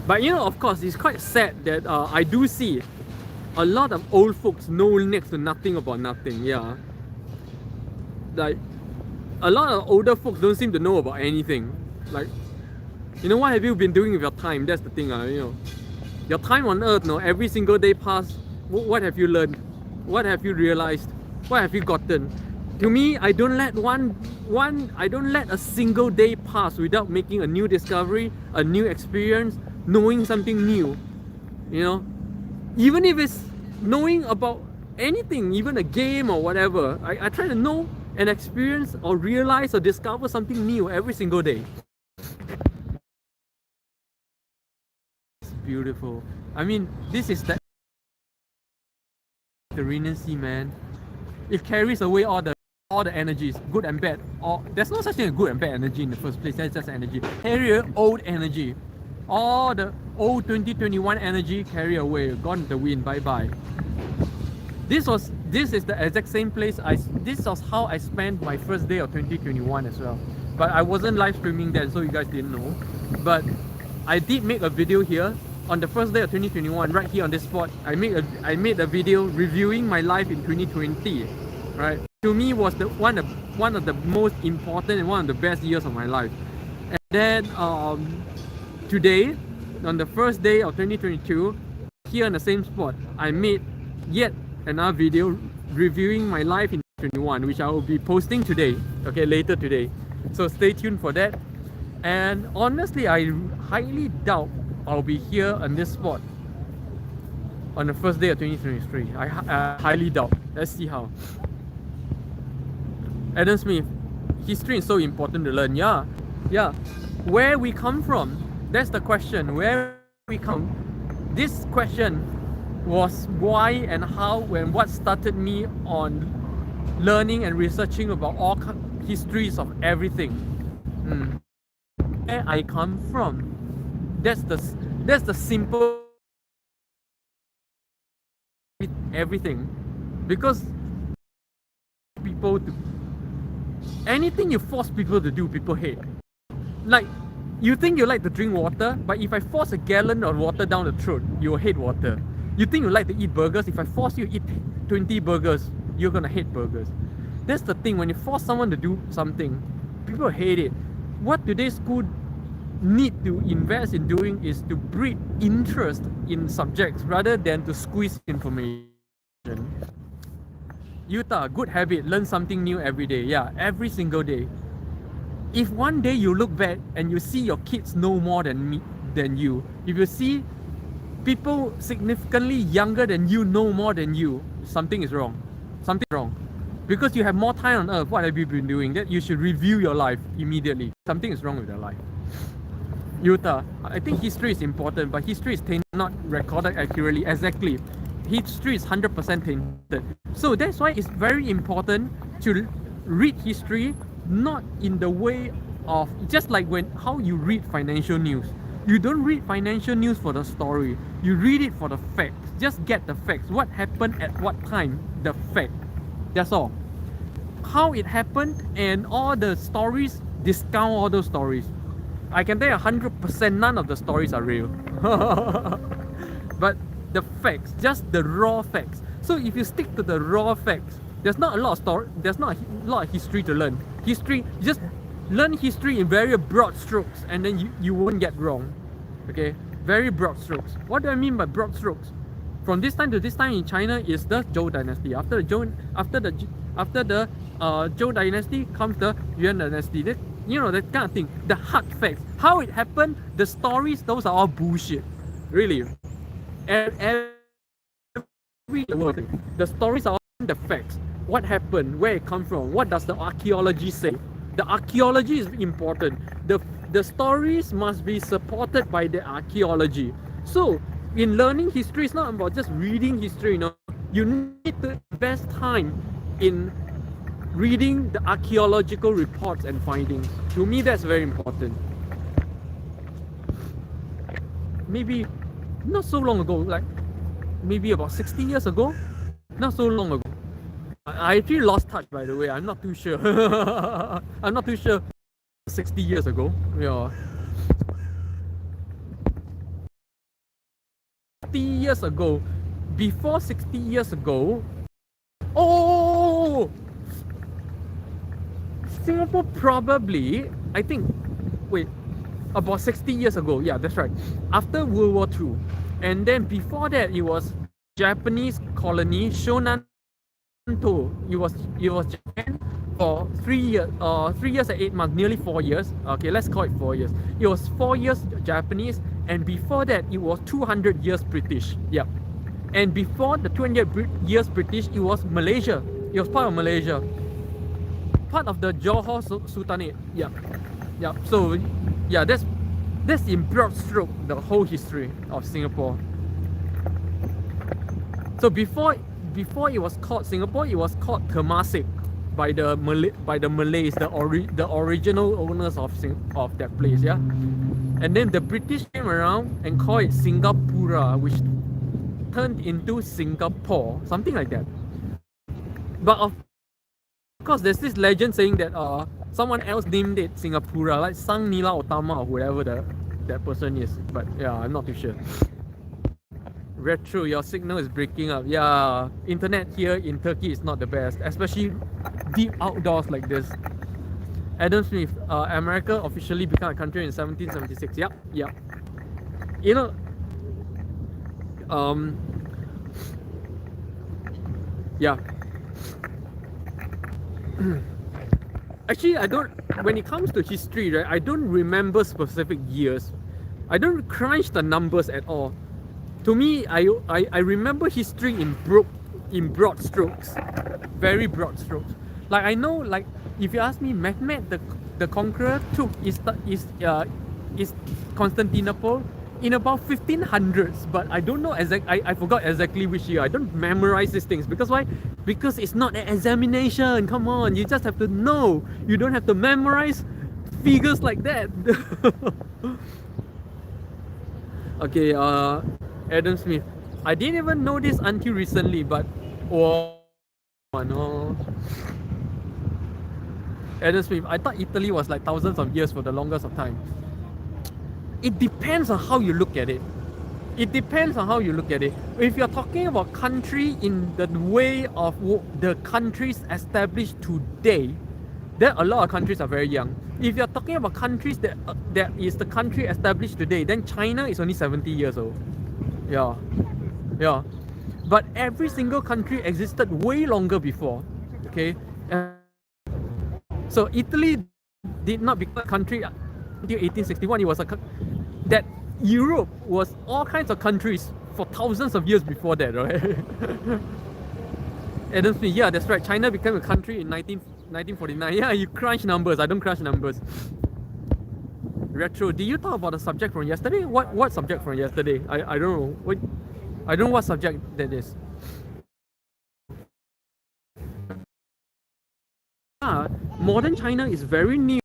But you know, of course, it's quite sad that I do see a lot of old folks know next to nothing about nothing. Yeah. Like, a lot of older folks don't seem to know about anything. Like, you know, what have you been doing with your time? That's the thing, you know. Your time on earth, no, every single day passed. What have you learned? What have you realized? What have you gotten? To me, I don't let I don't let a single day pass without making a new discovery, a new experience, knowing something new. You know, even if it's knowing about anything, even a game or whatever, I try to know and experience or realize or discover something new every single day. It's beautiful. I mean, this is the Mediterranean Sea, man. It carries away all the energies, good and bad. There's no such thing as good and bad energy in the first place. That's just energy. Carry old energy. All the old 2021 energy carry away, gone with the wind. Bye bye. This is the exact same place. This was how I spent my first day of 2021 as well. but I wasn't live streaming then, so you guys didn't know. But I did make a video here on the first day of 2021, right here on this spot. I made a video reviewing my life in 2020, right? To me, was the one of the most important and one of the best years of my life. And then today, on the first day of 2022, here on the same spot, I made yet another video reviewing my life in 2021, which I will be posting today, okay, later today. So stay tuned for that. And honestly, I highly doubt I'll be here on this spot on the first day of 2023. I highly doubt. Let's see how. Adam Smith, history is so important to learn. Yeah. Where we come from, that's the question. Where we come. This question was why and how and what started me on learning and researching about all histories of everything. Where I come from. That's the simple everything. Because people do anything you force people to do, people hate. Like, you think you like to drink water, but if I force a gallon of water down the throat, you will hate water. You think you like to eat burgers, if I force you to eat 20 burgers, you're gonna hate burgers. That's the thing, when you force someone to do something, people hate it. What today's school need to invest in doing is to breed interest in subjects rather than to squeeze information. Utah, good habit, learn something new every day. Yeah, every single day. If one day you look back and you see your kids know more than you, if you see people significantly younger than you know more than you, something is wrong. Something wrong. Because you have more time on earth, what have you been doing? That you should review your life immediately. Something is wrong with your life. Utah, I think history is important, but history is not recorded accurately. Exactly. History is 100% tainted. So that's why it's very important to read history not in the way of just like how you read financial news. You don't read financial news for the story. You read it for the facts. Just get the facts. What happened at what time? The fact. That's all. How it happened and all the stories, discount all those stories. I can tell you 100% none of the stories are real. But the facts, just the raw facts. So if you stick to the raw facts, there's not a lot of history to learn. History, just learn history in very broad strokes and then you won't get wrong. Okay? Very broad strokes. What do I mean by broad strokes? From this time to this time in China is the Zhou dynasty. After the Zhou dynasty comes the Yuan dynasty. That kind of thing. The hard facts. How it happened, the stories, those are all bullshit. Really. Every thing. The stories are all the facts. What happened, where it comes from, what does the archaeology say? The archaeology is important. The stories must be supported by the archaeology. So in learning history, it's not about just reading history, You need to invest time in reading the archaeological reports and findings. To me, that's very important. Maybe not so long ago, like maybe about 60 years ago, not so long ago. I actually lost touch, by the way. I'm not too sure. I'm not too sure. 60 years ago, yeah. 60 years ago, before 60 years ago, Singapore probably, I think, about 60 years ago, yeah, that's right, after World War II, and then before that, it was Japanese colony, Shonan. It was Japan for 3 years, 3 years and 8 months, nearly 4 years. Okay, let's call it 4 years. It was 4 years Japanese, and before that, it was 200 years British. Yeah, and before the 200 years British, it was Malaysia. It was part of Malaysia, part of the Johor Sultanate. Yeah. So, yeah, that's in broad stroke the whole history of Singapore. So before it was called Singapore, it was called Temasek by the Malays, the original owners of that place, yeah. And then the British came around and called it Singapura, which turned into Singapore, something like that. But of course, there's this legend saying that Someone else named it Singapura, like Sang Nila Utama or whoever that person is. But yeah, I'm not too sure. Retro, your signal is breaking up. Yeah, internet here in Turkey is not the best, especially deep outdoors like this. Adam Smith, America officially became a country in 1776. Yep, yep. You know, yeah. Actually, I don't. When it comes to history, right, I don't remember specific years. I don't crunch the numbers at all. To me, I remember history in broad strokes, very broad strokes. Like I know, like if you ask me, Mehmed the Conqueror took is Constantinople in about 1500s, but I don't know I forgot exactly which year. I don't memorize these things because why? Because it's not an examination. Come on, you just have to know. You don't have to memorize figures like that. Okay, Adam Smith. I didn't even know this until recently, but oh no. Adam Smith, I thought Italy was like thousands of years for the longest of time. It depends on how you look at it. It depends on how you look at it. If you're talking about country in the way of the countries established today, then a lot of countries are very young. If you're talking about countries that is the country established today, then China is only 70 years old. Yeah, yeah. But every single country existed way longer before. Okay, so Italy did not become a country until 1861. It was that Europe was all kinds of countries for thousands of years before that, right? Adam Smith, yeah, that's right. China became a country in 1949. Yeah, you crunch numbers. I don't crunch numbers. Retro, did you talk about the subject from yesterday? What subject from yesterday? I don't know. I don't know what subject that is. Modern China is very new.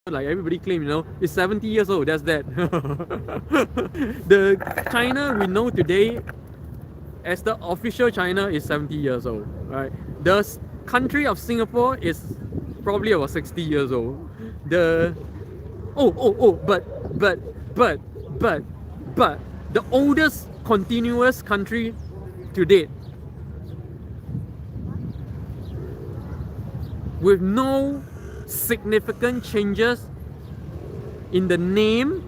Like everybody claim, you know, it's 70 years old. That's that. The China we know today as the official China is 70 years old, right? The country of Singapore is probably about 60 years old. But the oldest continuous country to date with no significant changes in the name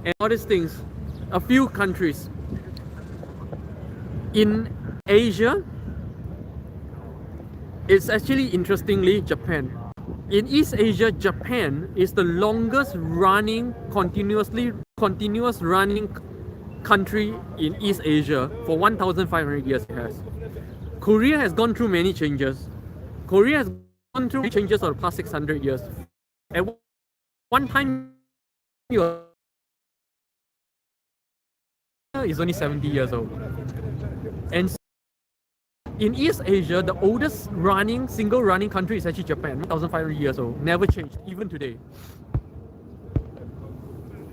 and all these things, a few countries in Asia. It's actually interestingly Japan. In East Asia, Japan is the longest running continuous running country in East Asia. For 1,500 years it has. Korea has gone through many changes. Korea has gone through changes over the past 600 years. At one time, is only 70 years old. And in East Asia, the oldest single running country is actually Japan, 1,500 years old, never changed, even today.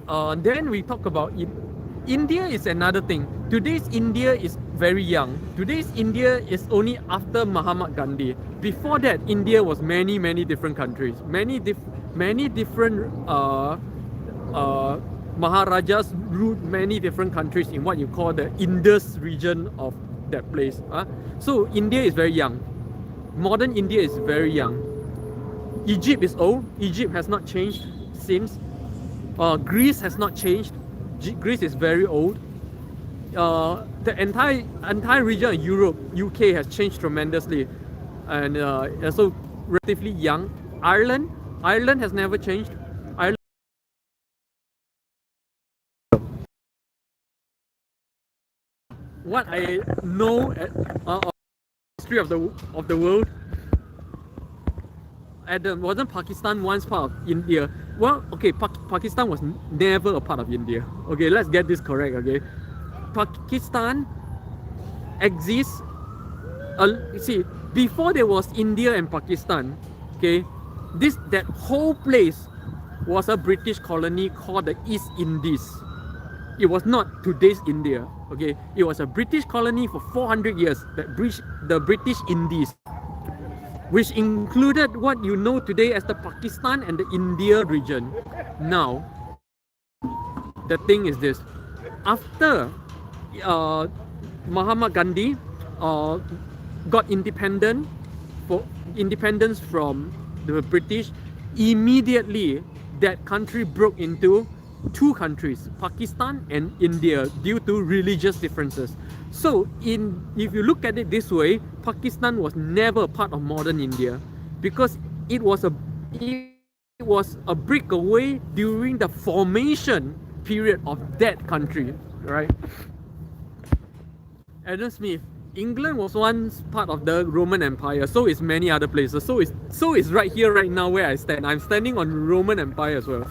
Then we talk about India is another thing. Today's India is very young. Today's India is only after Mahatma Gandhi. Before that, India was many different countries, many different Maharajas ruled many different countries in what you call the Indus region of that place. So India is very young. Modern India is very young. Egypt is old. Egypt has not changed since. Greece has not changed. Greece is very old. The entire region of Europe, UK has changed tremendously, and also relatively young. Ireland has never changed. What I know of history of the world, Adam, wasn't Pakistan once part of India? Well, okay, Pakistan was never a part of India. Okay, let's get this correct. Okay, Pakistan exists. See, before there was India and Pakistan, okay, that whole place was a British colony called the East Indies. It was not today's India. Okay, it was a British colony for 400 years. The British Indies. which included what you know today as the Pakistan and the India region. Now, the thing is this: after Mahatma Gandhi got independence from the British, immediately that country broke into two countries, Pakistan and India, due to religious differences. So if you look at it this way, Pakistan was never part of modern India because it was a break away during the formation period of that country, right? Adam Smith, England was once part of the Roman Empire, so is many other places. So is right here, right now where I stand. I'm standing on Roman Empire as well.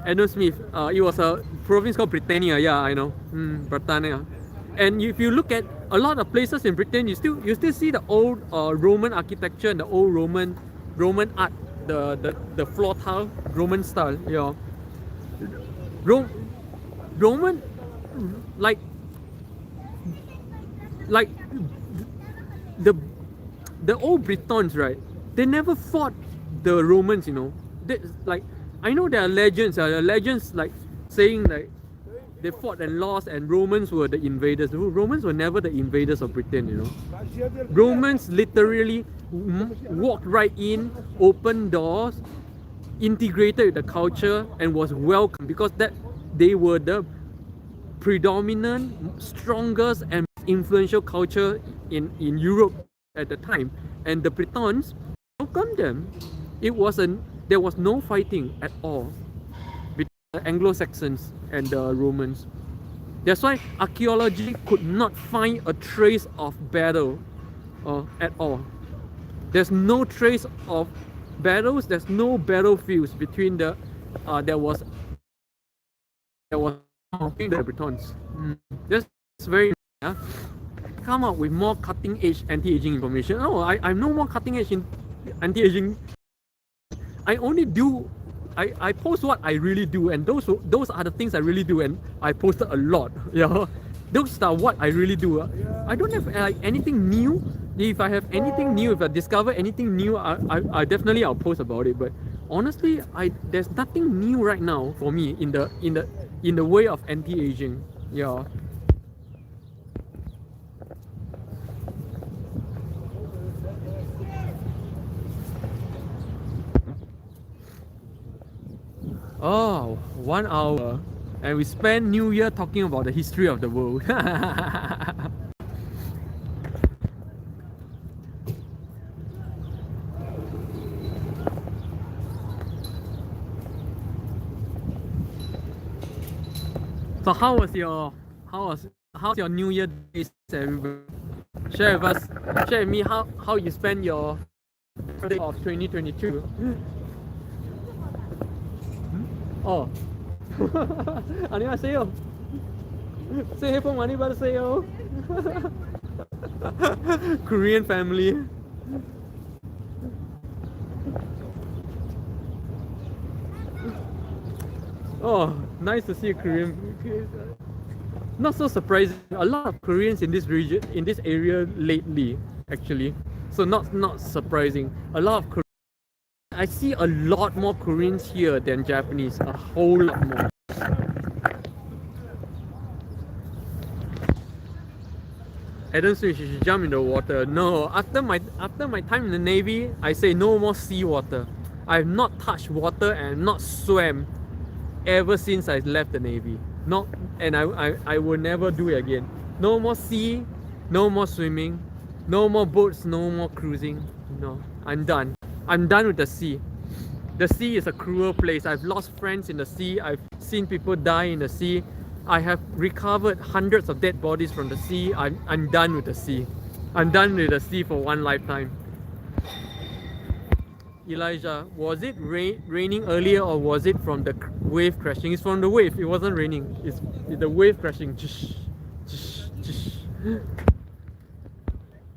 Adam Smith, it was a province called Britannia. Yeah, I know, Britannia. And if you look at a lot of places in Britain, you still see the old Roman architecture and the old Roman art, the floor tile, Roman style. Yeah, Roman, like the old Britons, right? They never fought the Romans, you know. Like, I know there are legends like saying like they fought and lost and Romans were the invaders. Romans were never the invaders of Britain, you know. Romans literally walked right in, opened doors, integrated with the culture and was welcome because that they were the predominant, strongest and influential culture in Europe at the time, and the Britons welcomed them. There was no fighting at all between the Anglo-Saxons and the Romans. That's why archaeology could not find a trace of battle at all. There's no trace of battles. There's no battlefields between the there was between the Britons. That's very come up with more cutting edge anti-aging information. No, I'm no more cutting edge in anti-aging. I only do I post what I really do, and those are the things I really do, and I posted a lot. Yeah, those are what I really do. I don't have anything new. If I have anything new, if I discover anything new, I definitely I'll post about it. But honestly, there's nothing new right now for me in the way of anti-aging. Yeah. Oh, 1 hour, and we spent New Year talking about the history of the world. So how's your New Year days, everybody? Share with me how you spend your birthday of 2022. Oh. 안녕하세요. 새해 복 많이 받으세요. Korean family. Oh, nice to see a Korean. Not so surprising. A lot of Koreans in this region, in this area lately, actually. So not surprising. A lot of I see a lot more Koreans here than Japanese. A whole lot more. Adam Smith, you should jump in the water. No, after my time in the Navy, I say no more sea water. I have not touched water and not swam ever since I left the Navy. No, and I will never do it again. No more sea, no more swimming, no more boats, no more cruising. No, I'm done. I'm done with the sea. The sea is a cruel place. I've lost friends in the sea. I've seen people die in the sea. I have recovered hundreds of dead bodies from the sea. I'm done with the sea. I'm done with the sea for one lifetime. Elijah, was it raining earlier or was it from the wave crashing? It's from the wave. It wasn't raining. It's the wave crashing.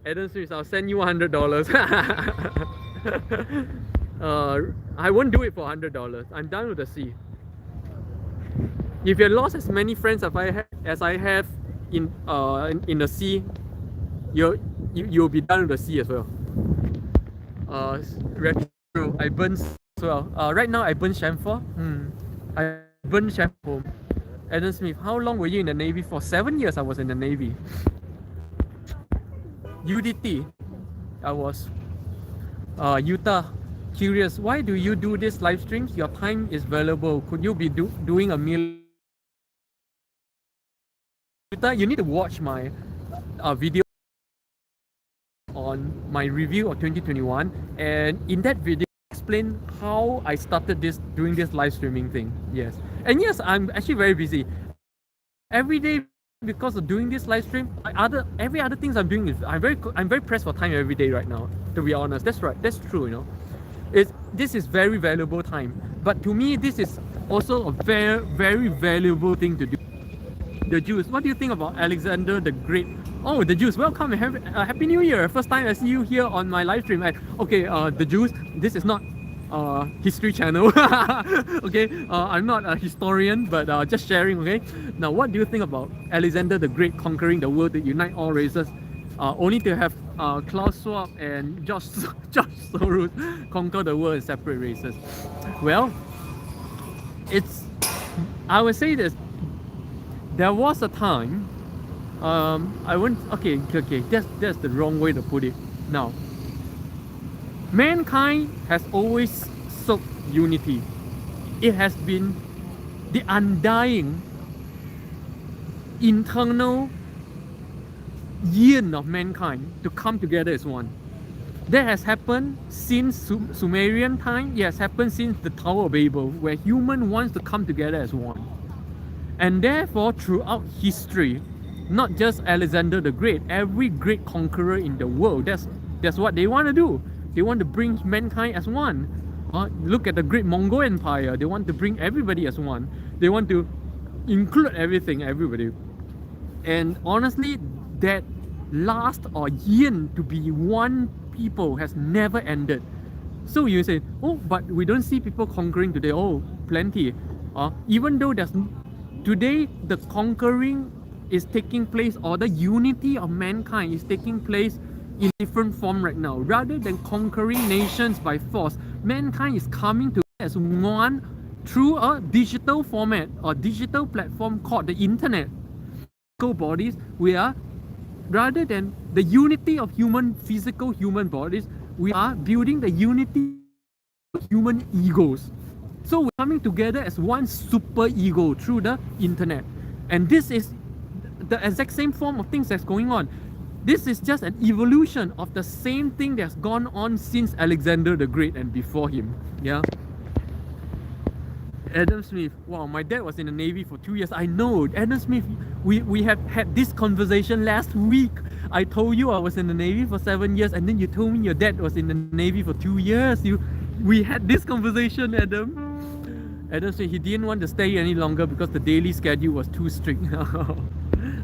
Adam Smith, I'll send you $100. I won't do it for $100. I'm done with the sea. If you lost as many friends as I have in the sea, you'll be done with the sea as well. Retro, I burn as well. Right now I burn Chamfor. I burn Chamfor. Adam Smith, how long were you in the Navy for? 7 years I was in the Navy. UDT, I was. Utah, curious, why do you do this live streams? Your time is valuable. Could you be doing a meal? Utah, you need to watch my video on my review of 2021, and in that video I explain how I started doing this live streaming thing. Yes, and yes, I'm actually very busy every day because of doing this live stream. Every other things I'm doing is I'm very pressed for time every day right now, to be honest. That's right, that's true, you know. This is very valuable time, but to me this is also a very valuable thing to do. The Jews, what do you think about Alexander the Great? Oh, the Jews, welcome and happy New Year. First time I see you here on my live stream. Okay, the Jews, this is not history channel. Okay, I'm not a historian, but just sharing. Okay, now what do you think about Alexander the Great conquering the world to unite all races, only to have Klaus Schwab and George Soros conquer the world in separate races? Well, I would say this. There was a time, that's the wrong way to put it. Now, mankind has always sought unity. It has been the undying internal yearn of mankind to come together as one. That has happened since Sumerian time. It has happened since the Tower of Babel, where human wants to come together as one. And therefore, throughout history, not just Alexander the Great, every great conqueror in the world, that's what they want to do. They want to bring mankind as one. Look at the great Mongol Empire. They want to bring everybody as one. They want to include everybody. And honestly, that last or yearn to be one people has never ended. So you say, oh, but we don't see people conquering today. Oh, plenty. Even though today the conquering is taking place, or the unity of mankind is taking place in different form right now. Rather than conquering nations by force, mankind is coming together as one through a digital format or digital platform called the internet. Bodies, we are, rather than the unity of physical human bodies, we are building the unity of human egos. So we're coming together as one super ego through the internet. And this is the exact same form of things that's going on. This is just an evolution of the same thing that's gone on since Alexander the Great and before him. Yeah. Adam Smith, wow, my dad was in the Navy for 2 years. I know, Adam Smith, we have had this conversation last week. I told you I was in the Navy for 7 years, and then you told me your dad was in the Navy for 2 years. We had this conversation, Adam. Adam said he didn't want to stay any longer because the daily schedule was too strict.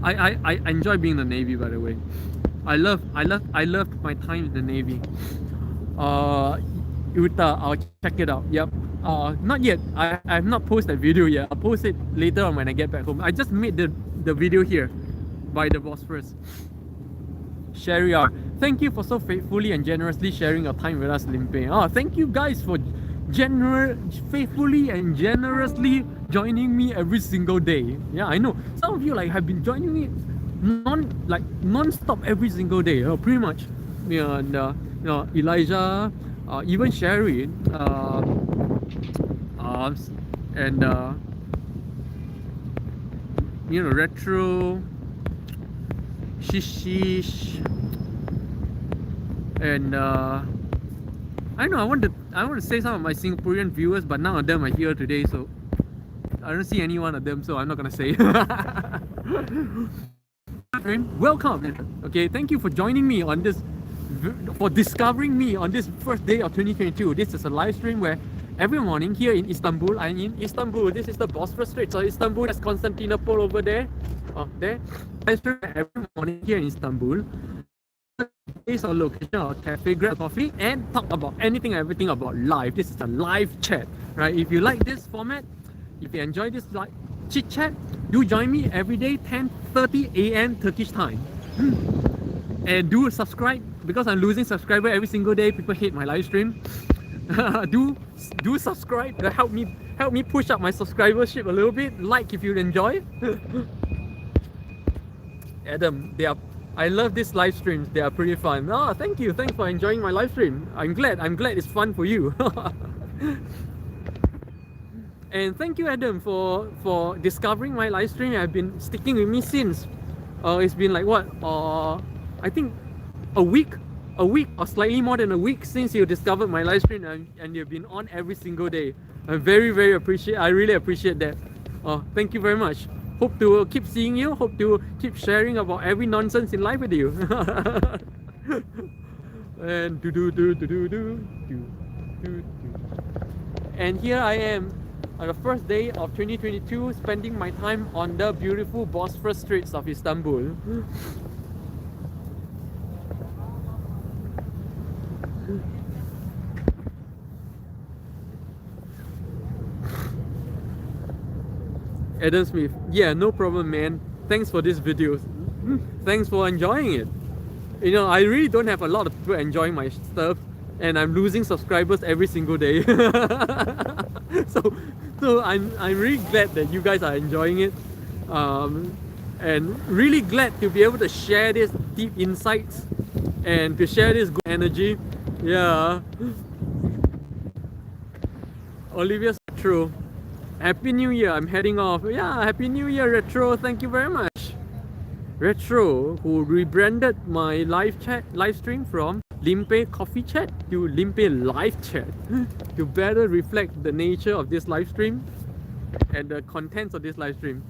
I enjoy being in the Navy, by the way. I loved my time in the Navy. Utah, I'll check it out. Yep. Not yet. I have not posted that video yet. I'll post it later on when I get back home. I just made the video here by the Bosphorus. Sherry R, thank you for so faithfully and generously sharing your time with us, Limpeh. Thank you guys for faithfully and generously joining me every single day. Yeah, I know some of you have been joining me non-stop every single day. Pretty much. Yeah, and Elijah, even Sherry, and Retro, Shishish, and I know I want to say some of my Singaporean viewers, but none of them are here today, so I don't see any one of them, so I'm not gonna say. Welcome. Okay, thank you for joining me on this, for discovering me on this first day of 2022. This is a live stream where every morning here in Istanbul, I'm in Istanbul. This is the Bosphorus Straits. So Istanbul, that's Constantinople over there. There. Live stream every morning here in Istanbul. Place or location or cafe, grab coffee, and talk about anything and everything about life. This is a live chat, right? If you like this format, if you enjoy this like chit chat, do join me every day 10:30 a.m. Turkish time. And do subscribe because I'm losing subscriber every single day. People hate my live stream. do subscribe. Help me push up my subscribership a little bit. Like if you enjoy. Adam, I love these live streams. They are pretty fun. Oh, thank you. Thanks for enjoying my live stream. I'm glad it's fun for you. And thank you, Adam, for discovering my live stream. I've been sticking with me since. It's been like what? I think a week or slightly more than a week since you discovered my live stream, and you've been on every single day. I really appreciate that. Thank you very much. Hope to keep seeing you. Hope to keep sharing about every nonsense in life with you. And and here I am on the first day of 2022, spending my time on the beautiful Bosphorus straits of Istanbul. Adam Smith, yeah, no problem, man. Thanks for these videos. Thanks for enjoying it. You know, I really don't have a lot of people enjoying my stuff, and I'm losing subscribers every single day. so I'm really glad that you guys are enjoying it, and really glad to be able to share these deep insights and to share this good energy. Yeah. Olivia's true. Happy New Year, I'm heading off. Yeah, Happy New Year, Retro, thank you very much. Retro, who rebranded my live stream from Limpeh Coffee Chat to Limpeh Live Chat to better reflect the nature of this live stream and the contents of this live stream.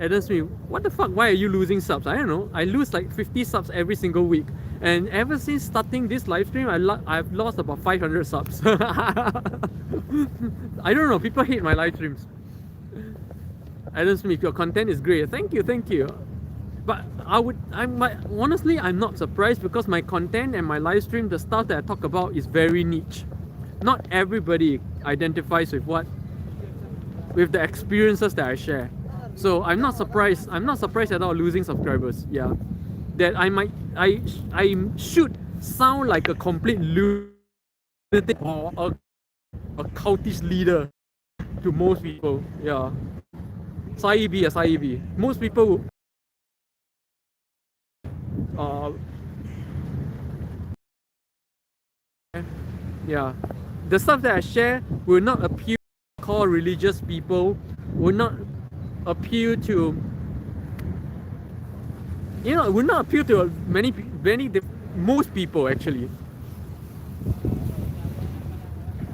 Adam Smith, what the fuck, why are you losing subs? I don't know, I lose like 50 subs every single week. And ever since starting this live stream, I've lost about 500 subs. I don't know, people hate my live streams. Adam Smith, your content is great. Thank you. But honestly, I'm not surprised because my content and my live stream, the stuff that I talk about is very niche. Not everybody identifies with the experiences that I share. So I'm not surprised at all losing subscribers. Yeah. That I should sound like a complete lunatic or a cultish leader to most people. Yeah. Saibi. Most people yeah. The stuff that I share will not appeal to core religious people, will not appeal to will not appeal to most people actually.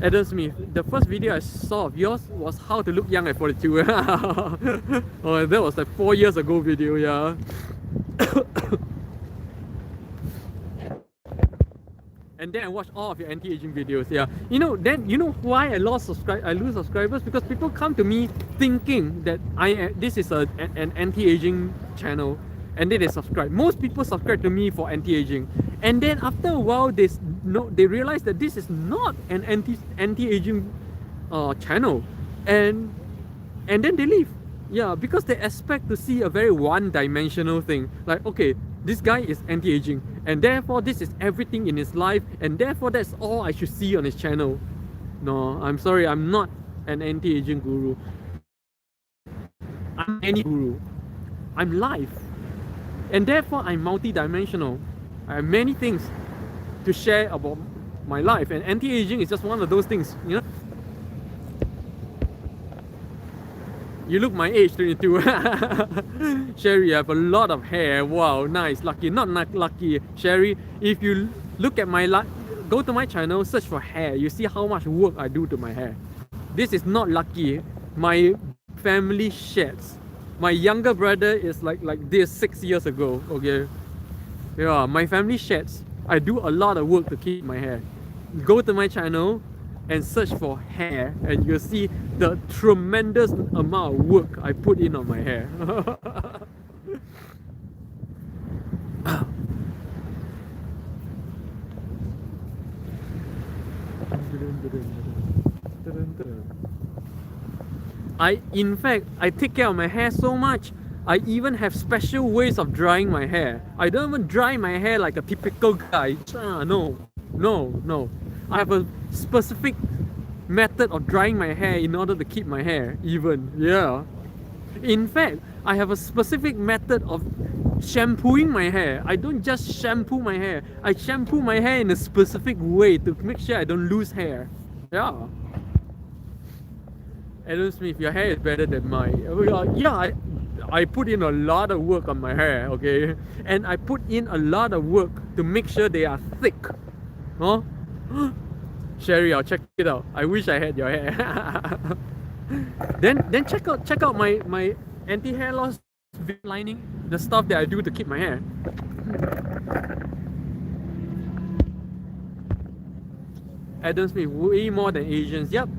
Adam Smith, the first video I saw of yours was how to look young at 42. Oh, that was like 4 years ago video, yeah. And then I watched all of your anti-aging videos, yeah. You know why I lose subscribers? Because people come to me thinking that this is an anti-aging channel, and then they subscribe. Most people subscribe to me for anti-aging, and then after a while they realize that this is not an anti-aging channel, and then they leave. Yeah, because they expect to see a very one-dimensional thing. Like, okay, this guy is anti-aging, and therefore this is everything in his life, and therefore that's all I should see on his channel. No, I'm sorry, I'm not an anti-aging guru. I'm any guru. I'm life. And therefore I'm multi-dimensional. I have many things to share about my life, and anti-aging is just one of those things, you know. You look my age, 22. Sherry, you have a lot of hair. Wow, nice, lucky. Not lucky, Sherry. If you look at go to my channel, search for hair. You see how much work I do to my hair. This is not lucky. My family sheds. My younger brother is like this 6 years ago. Okay, yeah, my family sheds. I do a lot of work to keep my hair. Go to my channel and search for hair, and you'll see the tremendous amount of work I put in on my hair. In fact, I take care of my hair so much. I even have special ways of drying my hair. I don't even dry my hair like a typical guy. No. I have a specific method of drying my hair in order to keep my hair even. Yeah. In fact, I have a specific method of shampooing my hair. I don't just shampoo my hair. I shampoo my hair in a specific way to make sure I don't lose hair. Yeah. Adam Smith, your hair is better than mine. Yeah, I put in a lot of work on my hair, okay? And I put in a lot of work to make sure they are thick. Huh? Sherry, I'll check it out. I wish I had your hair. then check out my anti-hair loss lining, the stuff that I do to keep my hair. Adam Smith, way more than Asians. Yep.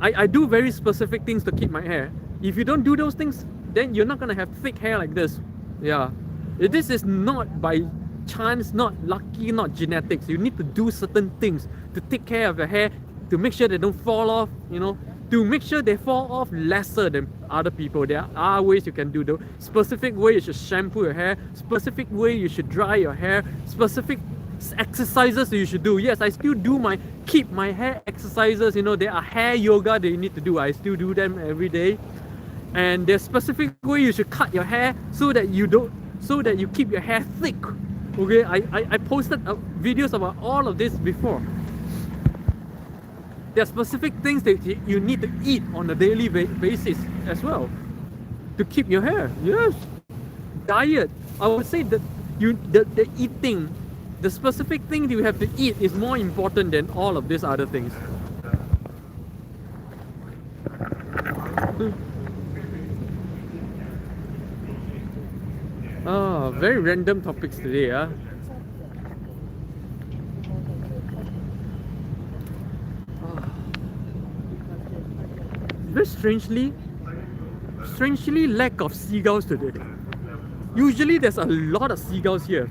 I do very specific things to keep my hair. If you don't do those things, then you're not gonna have thick hair like this. Yeah. This is not by chance, not lucky, not genetics. You need to do certain things to take care of your hair, to make sure they don't fall off, you know, to make sure they fall off lesser than other people. There are ways you can do the specific way you should shampoo your hair, specific way you should dry your hair, specific exercises you should do. Yes, I still do keep my hair exercises. You know, there are hair yoga that you need to do. I still do them every day. And there's specific way you should cut your hair so that you keep your hair thick. Okay, I posted videos about all of this before. There are specific things that you need to eat on a daily basis as well to keep your hair. Yes, diet. I would say that the eating, the specific thing you have to eat is more important than all of these other things. Oh, very random topics today, huh? Very strangely lack of seagulls today. Usually there's a lot of seagulls here,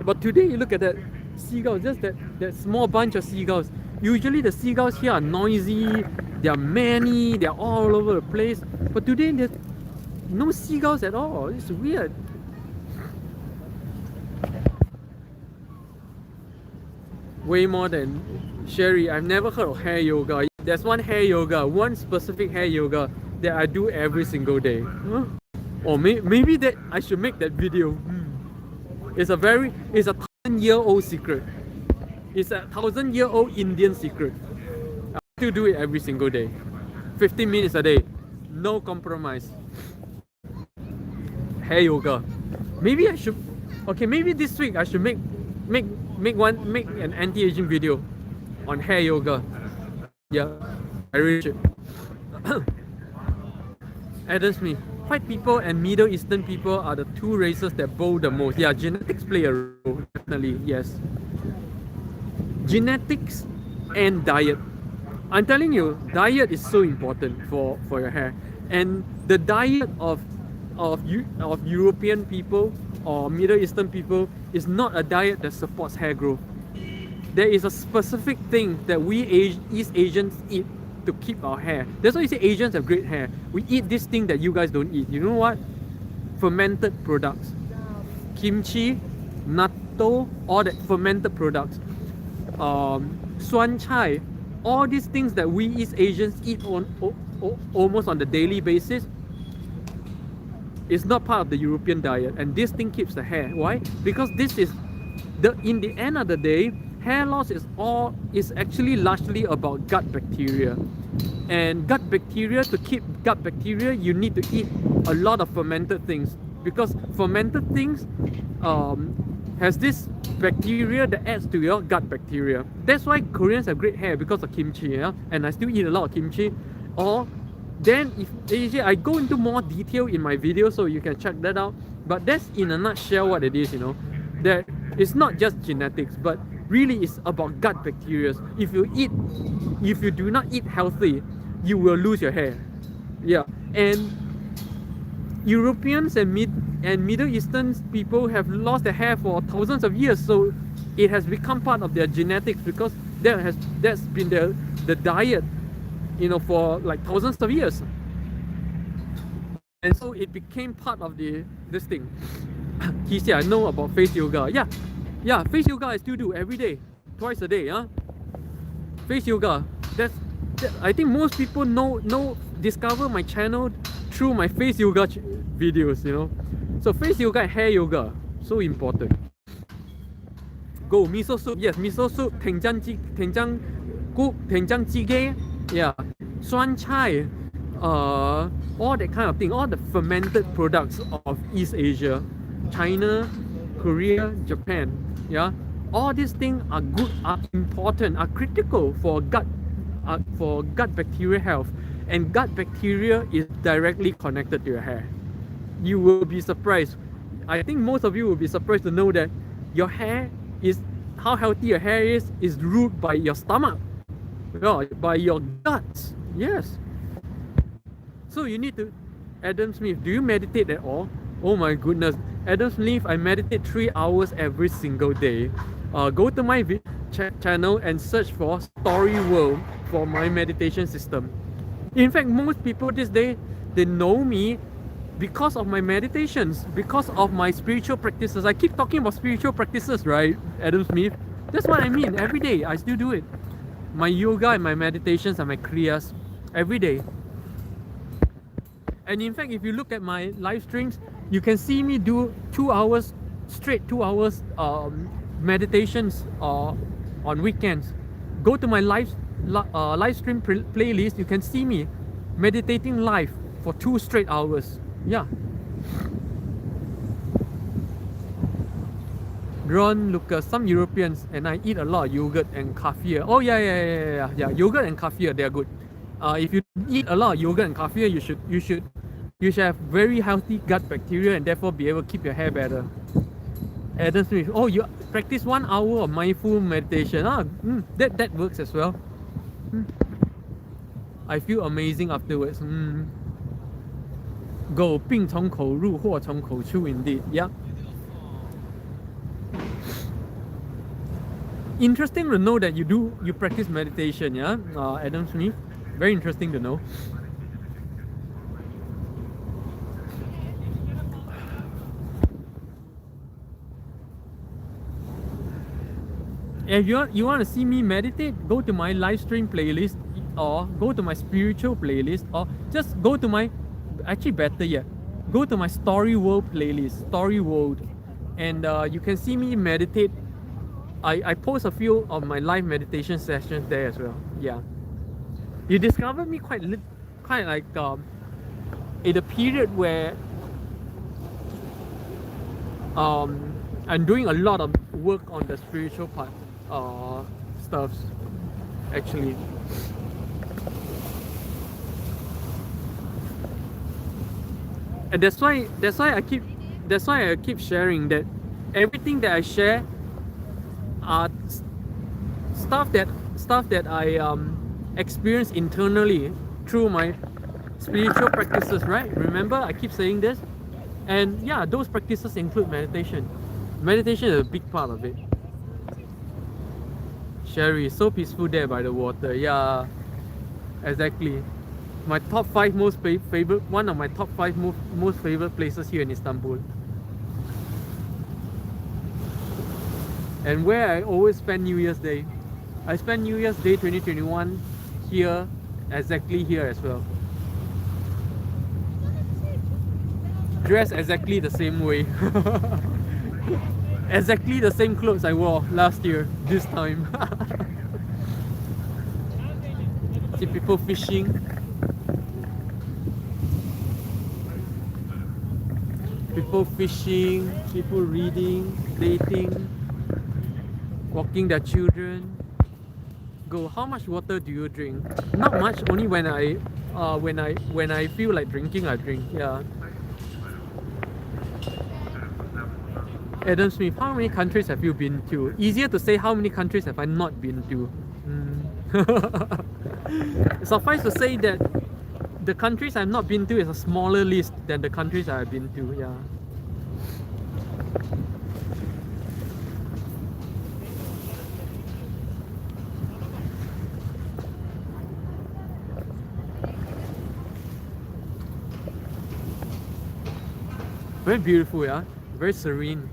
but today you look at that seagulls, just that small bunch of seagulls. Usually the seagulls here are noisy, they are many, they're all over the place, but today there's no seagulls at all. It's weird. Way more than Sherry. I've never heard of hair yoga. There's one specific hair yoga that I do every single day. Huh? Or maybe that I should make that video. It's a 1,000-year-old secret. It's a 1,000-year-old Indian secret. I still do it every single day. 15 minutes a day. No compromise. Hair yoga. Maybe I should. Okay, maybe this week I should make an anti-aging video on hair yoga. Yeah, I really should. Adam Smith, white people and Middle Eastern people are the two races that bowl the most. Yeah, genetics play a role, definitely, yes. Genetics and diet. I'm telling you, diet is so important for your hair. And the diet of European people or Middle Eastern people is not a diet that supports hair growth. There is a specific thing that we East Asians eat to keep our hair. That's why you say Asians have great hair. We eat this thing that you guys don't eat. You know what? Fermented products. Kimchi, natto, all that fermented products. Suan chai, all these things that we East Asians eat almost on the daily basis is not part of the European diet, and this thing keeps the hair. Why? Because this is in the end of the day, hair loss is actually largely about gut bacteria. And gut bacteria, to keep gut bacteria, you need to eat a lot of fermented things, because fermented things has this bacteria that adds to your gut bacteria. That's why Koreans have great hair, because of kimchi, yeah? And I still eat a lot of kimchi. Or then if I go into more detail in my video, so you can check that out. But that's in a nutshell what it is, you know. That it's not just genetics, but really it's about gut bacteria. If you do not eat healthy, you will lose your hair. Yeah. And Europeans and Middle Eastern people have lost their hair for thousands of years, so it has become part of their genetics, because that's been the diet, you know, for like thousands of years. And so it became part of this thing. He said, I know about face yoga. Yeah, face yoga I still do every day, twice a day. Face yoga. I think most people discover my channel through my face yoga videos, you know. So face yoga and hair yoga, so important. Go miso soup, yes, miso soup, 된장 jjigae, yeah, suan chai, all that kind of thing, all the fermented products of East Asia, China, Korea, Japan, yeah, all these things are good, are important, are critical for gut bacteria health, and gut bacteria is directly connected to your hair. You will be surprised. I think most of you will be surprised to know that your hair is, how healthy your hair is ruled by your stomach, by your guts. Yes. So you need to, Adam Smith, do you meditate at all? Oh my goodness, Adam Smith, I meditate 3 hours every single day. Go to my channel and search for Story World for my meditation system. In fact, most people this day, they know me because of my meditations, because of my spiritual practices. I keep talking about spiritual practices, right, Adam Smith? That's what I mean. Every day, I still do it. My yoga and my meditations and my kriyas, every day. And in fact, if you look at my live streams, you can see me do 2 hours straight, 2 hours meditations on weekends. Go to my live stream playlist. You can see me meditating live for 2 straight hours. Yeah. Ron, Lucas, some Europeans, and I eat a lot of yogurt and kefir. Oh yeah. Yogurt and kefir, they are good. If you eat a lot of yogurt and kefir, you should have very healthy gut bacteria and therefore be able to keep your hair better. Adam Smith, oh, you practice 1 hour of mindful meditation. That works as well. I feel amazing afterwards. Go 病从口入，祸从口出 indeed. Yeah. Interesting to know that you practice meditation, yeah, Adam Smith. Very interesting to know. If you want to see me meditate, go to my live stream playlist, or go to my spiritual playlist, or just go to my, actually better yet, go to my Story World playlist, Story World, and you can see me meditate. I post a few of my live meditation sessions there as well. Yeah, you discovered me quite like in a period where I'm doing a lot of work on the spiritual part stuffs actually. And that's why I keep sharing that everything that I share are stuff that I experience internally through my spiritual practices, right? Remember, I keep saying this. And yeah, those practices include meditation. Meditation is a big part of it. Sherry, so peaceful there by the water. Yeah, exactly. My top 5 most favorite, one of my top 5 most favorite places here in Istanbul. And where I always spend New Year's Day. I spend New Year's Day 2021 here, exactly here as well. Dressed exactly the same way. Exactly the same clothes I wore last year, this time. See people fishing. People fishing, people reading, dating, walking their children. Go, how much water do you drink? Not much, only when I feel like drinking, I drink. Yeah. Adam Smith, how many countries have you been to? Easier to say how many countries have I not been to. Suffice to say that the countries I've not been to is a smaller list than the countries I've been to. Yeah. Very beautiful, yeah. Very serene.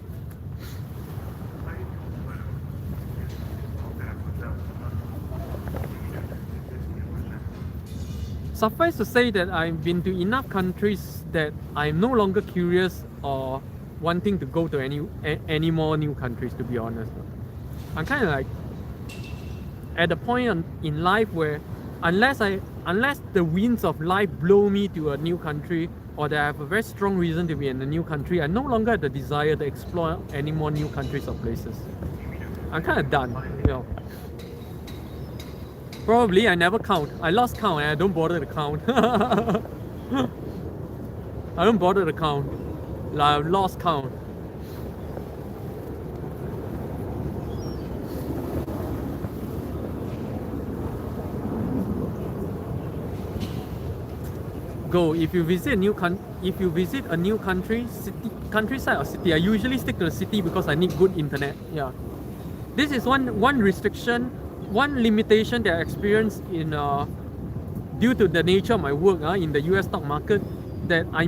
Suffice to say that I've been to enough countries that I'm no longer curious or wanting to go to any more new countries, to be honest. I'm kind of like at a point in life where unless the winds of life blow me to a new country, or that I have a very strong reason to be in a new country, I no longer have the desire to explore any more new countries or places. I'm kind of done, you know. Probably I never count. I lost count and I don't bother to count. I don't bother to count. Like I've lost count. Go if you visit a new country, countryside or city. I usually stick to the city because I need good internet. Yeah, this is one restriction, one limitation that I experience in due to the nature of my work in the US stock market, that I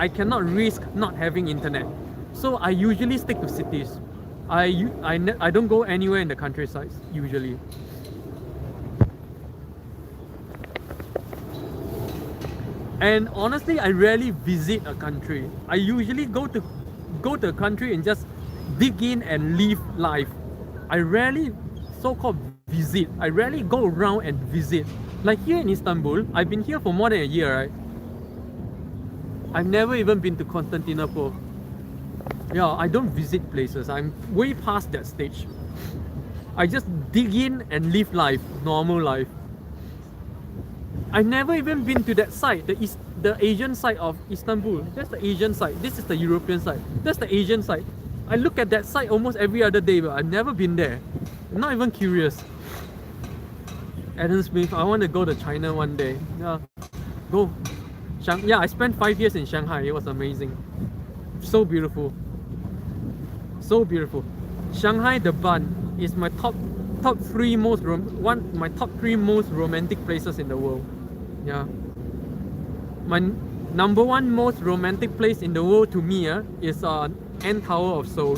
cannot risk not having internet. So I usually stick to cities. I don't go anywhere in the countryside usually. And honestly, I rarely visit a country. I usually go to a country and just dig in and live life. I rarely so-called visit. I rarely go around and visit. Like here in Istanbul, I've been here for more than a year, right? I've never even been to Constantinople. Yeah, I don't visit places. I'm way past that stage. I just dig in and live life, normal life. I've never even been to that side, the Asian side of Istanbul. That's the Asian side. This is the European side. That's the Asian side. I look at that side almost every other day, but I've never been there. I'm not even curious. Adam Smith, I want to go to China one day. Yeah, go. Yeah, I spent 5 years in Shanghai. It was amazing. So beautiful. So beautiful. Shanghai, the Bund, is my top three most romantic places in the world. Yeah. My number one most romantic place in the world to me is N Tower of Seoul.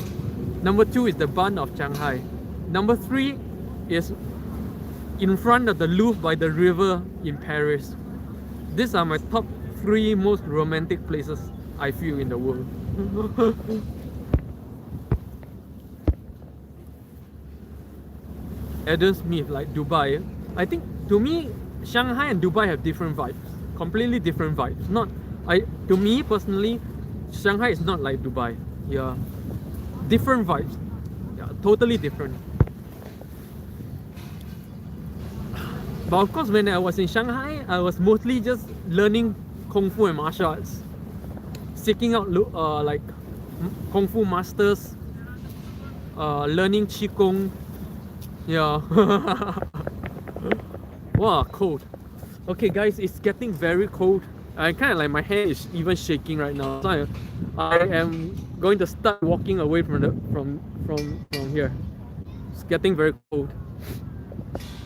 Number 2 is the Bund of Shanghai. Number 3 is in front of the Louvre by the river in Paris. These are my top 3 most romantic places I feel in the world. Adam Smith, like Dubai. I think to me, Shanghai and Dubai have different vibes, completely different vibes. To me personally, Shanghai is not like Dubai. Yeah, different vibes. Yeah, totally different. But of course, when I was in Shanghai, I was mostly just learning Kung Fu and martial arts, seeking out like Kung Fu masters, learning Qigong. Yeah. Wow, cold. Okay guys, it's getting very cold. I kind of like my hair is even shaking right now. So I am going to start walking away from here. It's getting very cold.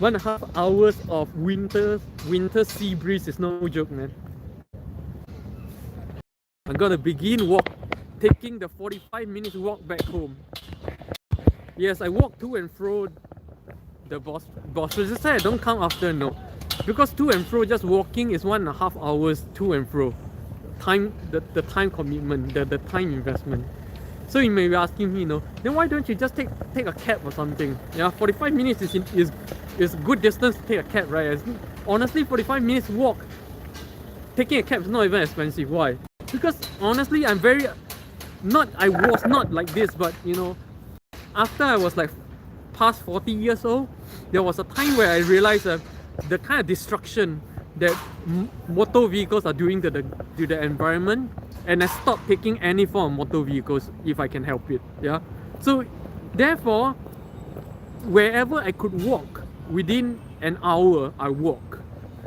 1.5 hours of winter sea breeze is no joke, man. I'm gonna begin taking the 45 minutes walk back home. Yes, I walk to and fro the Bosphorus. Just say I don't come after, no. Because to and fro, just walking is 1.5 hours to and fro. The time commitment, the time investment. So you may be asking me, then why don't you just take a cab or something? Yeah, 45 minutes is good distance to take a cab, right? Honestly, 45 minutes walk, taking a cab is not even expensive. Why? Because honestly, I was not like this, but after I was like past 40 years old, there was a time where I realized the kind of destruction that motor vehicles are doing to the environment, and I stopped taking any form of motor vehicles if I can help it. Yeah. So therefore, wherever I could walk within an hour, I walk.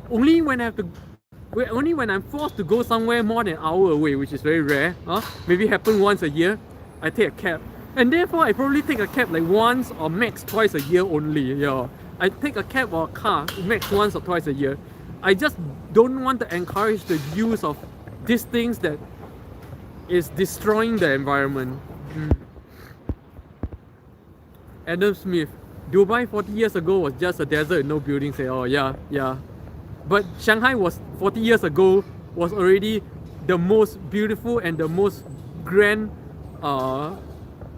Only when I'm forced to go somewhere more than an hour away, which is very rare, maybe happen once a year, I take a cab. And therefore, I probably take a cab like once or max twice a year only. Yeah, I take a cab or a car max once or twice a year. I just don't want to encourage the use of these things that is destroying the environment. Adam Smith, Dubai 40 years ago was just a desert, no buildings. Say, oh yeah, yeah. But Shanghai was 40 years ago was already the most beautiful and the most grand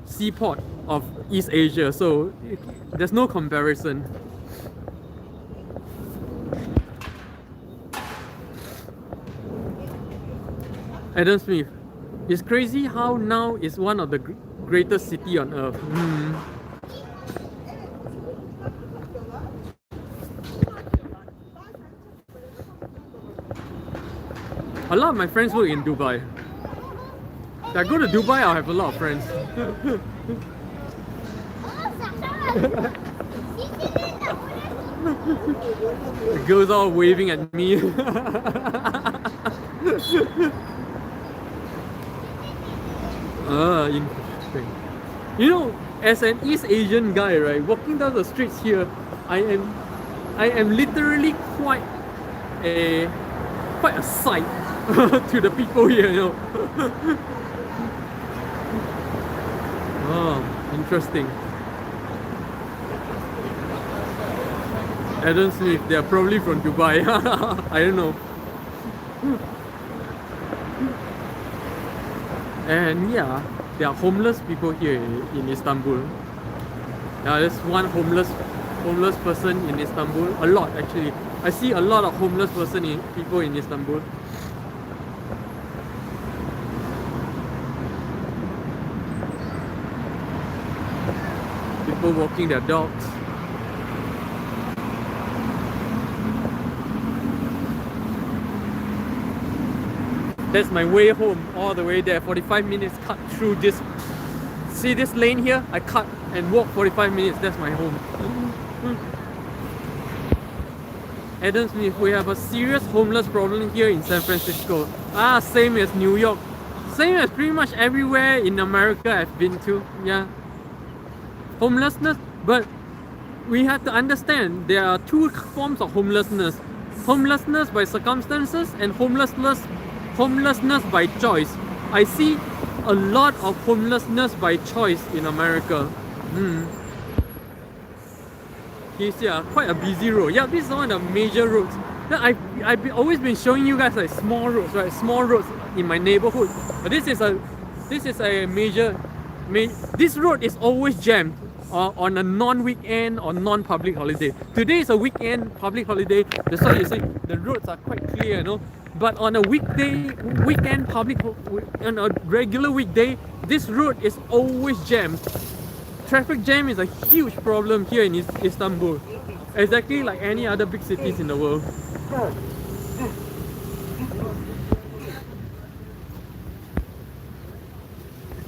seaport of East Asia. So there's no comparison. Adam Smith, it's crazy how now is one of the greatest city on earth. A lot of my friends work in Dubai. If I go to Dubai, I'll have a lot of friends. The girls all waving at me. Interesting. You know, as an East Asian guy, right, walking down the streets here, I am literally quite a sight to the people here, you know. Oh, interesting. Adam Smith, they are probably from Dubai. I don't know. And yeah, there are homeless people here in Istanbul. There's one homeless person in Istanbul. A lot actually. I see a lot of homeless people in Istanbul. People walking their dogs. That's my way home, all the way there. 45 minutes cut through this. See this lane here? I cut and walk 45 minutes. That's my home. Adam Smith, we have a serious homeless problem here in San Francisco. Same as New York. Same as pretty much everywhere in America I've been to. Yeah. Homelessness, but we have to understand there are two forms of homelessness. Homelessness by circumstances and homelessness by choice. I see a lot of homelessness by choice in America. Here's quite a busy road. Yeah, this is one of the major roads. I've always been showing you guys like small roads, right? Small roads in my neighborhood. But this is a major. This road is always jammed on a non-weekend or non-public holiday. Today is a weekend public holiday. That's why you see the roads are quite clear, you know. But on a weekend public, on a regular weekday, this road is always jammed. Traffic jam is a huge problem here in Istanbul, exactly like any other big cities in the world.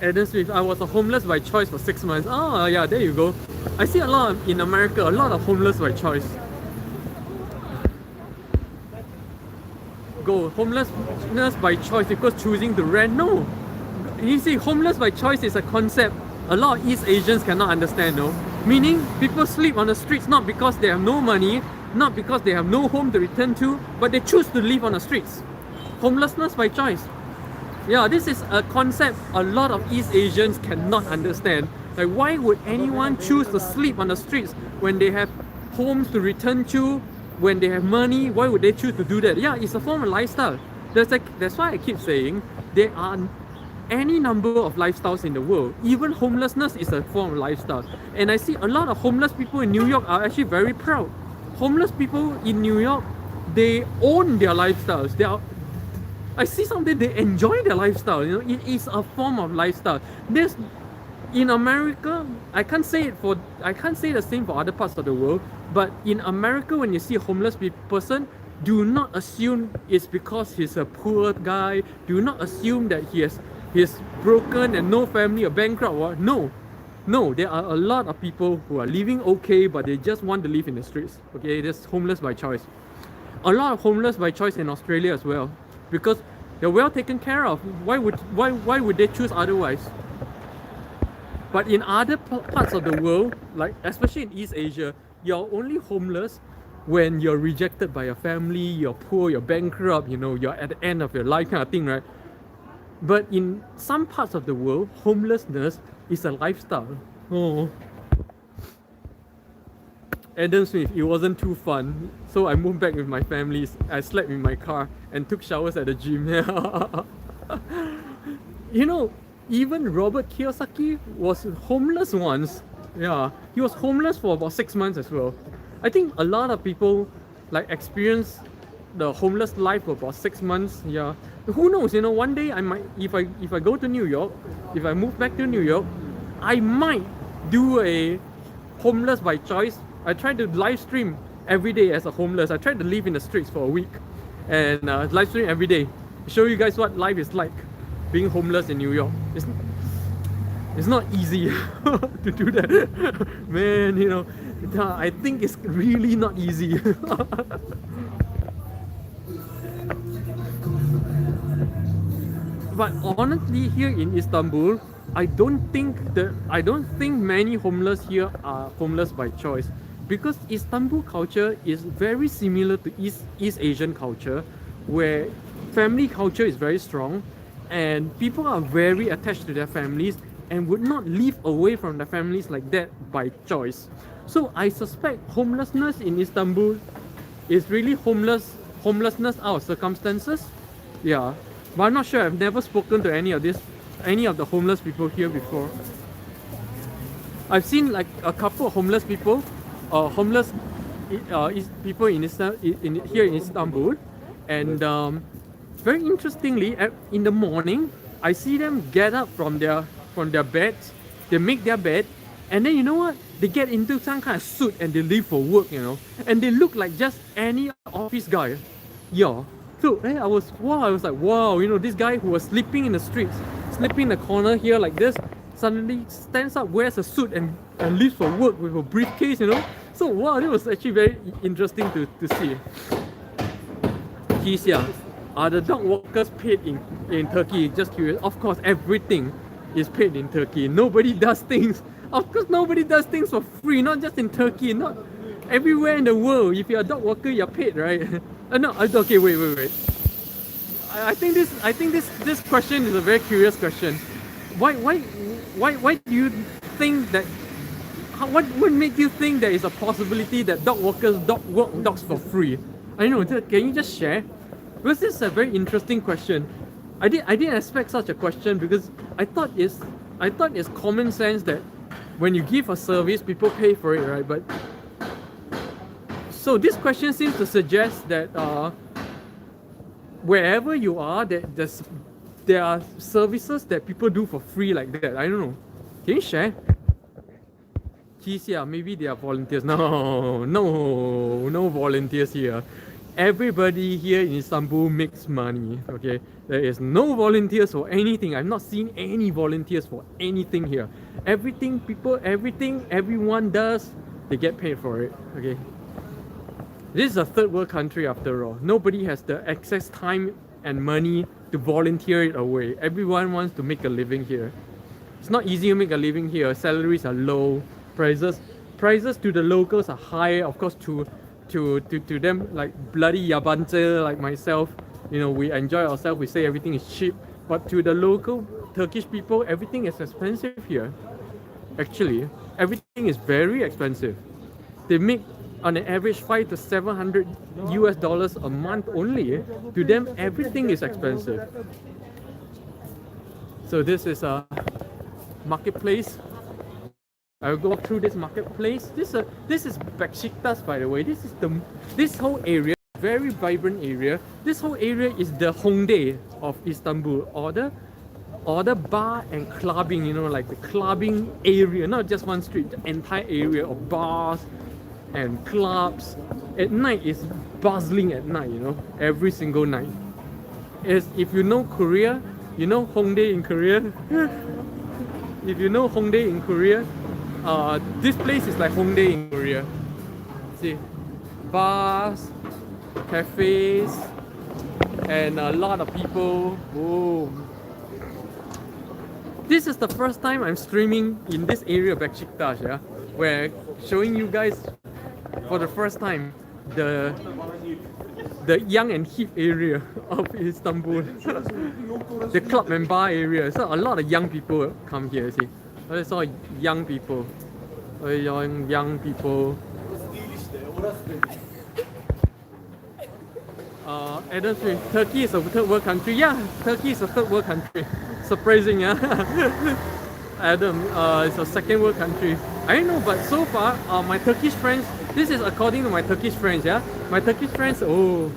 Adam Smith, I was a homeless by choice for 6 months. Oh yeah, there you go. I see a lot in America, a lot of homeless by choice. Go homelessness by choice because choosing to rent. No, you see, homeless by choice is a concept a lot of East Asians cannot understand, no? Meaning people sleep on the streets not because they have no money, not because they have no home to return to, but they choose to live on the streets. Homelessness by choice. Yeah, this is a concept a lot of East Asians cannot understand. Like, why would anyone choose to sleep on the streets when they have homes to return to, when they have money? Why would they choose to do that? Yeah, it's a form of lifestyle. That's why I keep saying there are any number of lifestyles in the world. Even homelessness is a form of lifestyle. And I see a lot of homeless people in New York are actually very proud. Homeless people in New York, they own their lifestyles. I see something, they enjoy their lifestyle. You know, it is a form of lifestyle. In America, I can't say the same for other parts of the world, but in America, when you see a homeless person, do not assume it's because he's a poor guy. Do not assume that he's broken and no family or bankrupt. Or no, there are a lot of people who are living okay, but they just want to live in the streets. Okay, that's homeless by choice. A lot of homeless by choice in Australia as well, because they're well taken care of. Why would they choose otherwise? But in other parts of the world, like especially in East Asia, you're only homeless when you're rejected by your family, you're poor, you're bankrupt, you know, you're at the end of your life kind of thing, right? But in some parts of the world, homelessness is a lifestyle. Oh. Adam Smith, it wasn't too fun. So I moved back with my family. I slept in my car and took showers at the gym. You know, even Robert Kiyosaki was homeless once. Yeah, he was homeless for about 6 months as well. I think a lot of people like experience the homeless life for about 6 months. Yeah, who knows? You know, one day I might, if I go to New York, if I move back to New York, I might do a homeless by choice. I tried to live stream every day as a homeless. I tried to live in the streets for a week and live stream every day. Show you guys what life is like being homeless in New York. It's not easy to do that. Man, you know, I think it's really not easy. But honestly, here in Istanbul, I don't think many homeless here are homeless by choice, because Istanbul culture is very similar to East Asian culture, where family culture is very strong, and people are very attached to their families and would not live away from their families like that by choice. So I suspect homelessness in Istanbul is really homelessness out of circumstances. Yeah, but I'm not sure. I've never spoken to any of the homeless people here before. I've seen like a couple of homeless people, people here in Istanbul, and very interestingly, in the morning, I see them get up from their beds. They make their bed, and then you know what? They get into some kind of suit and they leave for work. You know, and they look like just any office guy. Yeah. So I was like, wow, you know, this guy who was sleeping in the streets, sleeping in the corner here like this, suddenly stands up, wears a suit and leaves for work with a briefcase, you know. So wow, it was actually very interesting to see. Kisya, are the dog walkers paid in Turkey? Just curious. Of course, everything is paid in Turkey. Nobody does things. Of course, nobody does things for free. Not just in Turkey. Not everywhere in the world. If you're a dog walker, you're paid, right? No. Okay. Wait. I think this question is a very curious question. Why do you think that? What would make you think there is a possibility that dog walkers walk dogs for free? I don't know. Can you just share? Because this is a very interesting question. I didn't expect such a question, because I thought it's common sense that when you give a service, people pay for it, right? But so this question seems to suggest that wherever you are, there are services that people do for free like that. I don't know. Can you share? Yeah, maybe they are volunteers. No volunteers here. Everybody here in Istanbul makes money. Okay, there is no volunteers for anything. I've not seen any volunteers for anything here. Everything everyone does, they get paid for it. Okay, this is a third world country after all. Nobody has the excess time and money to volunteer it away. Everyone wants to make a living here. It's not easy to make a living here. Salaries are low. Prices to the locals are high. Of course, to them, like bloody yabancı like myself, you know, we enjoy ourselves. We say everything is cheap. But to the local Turkish people, everything is expensive here. Actually, everything is very expensive. They make on an average $500 to $700 a month only. To them, everything is expensive. So this is a marketplace. I'll go through this marketplace. This is Bekshitas, by the way. This whole area, very vibrant area. This whole area is the Hongdae of Istanbul, or the bar and clubbing. You know, like the clubbing area, not just one street. The entire area of bars and clubs. At night, it's bustling at night. You know, every single night. If you know Korea, you know Hongdae in Korea. If you know Hongdae in Korea, this place is like Hongdae in Korea. See, bars, cafes, and a lot of people. Oh, this is the first time I'm streaming in this area of Bekshitas, yeah, where showing you guys for the first time the the young and hip area of Istanbul. The club and bar area. So a lot of young people come here, see. I saw young people. Young people. Adam Smith, Turkey is a third world country. Yeah, Turkey is a third world country. Surprising, yeah. Adam, it's a second world country. I don't know, but so far, my Turkish friends, this is according to my Turkish friends, yeah? My Turkish friends told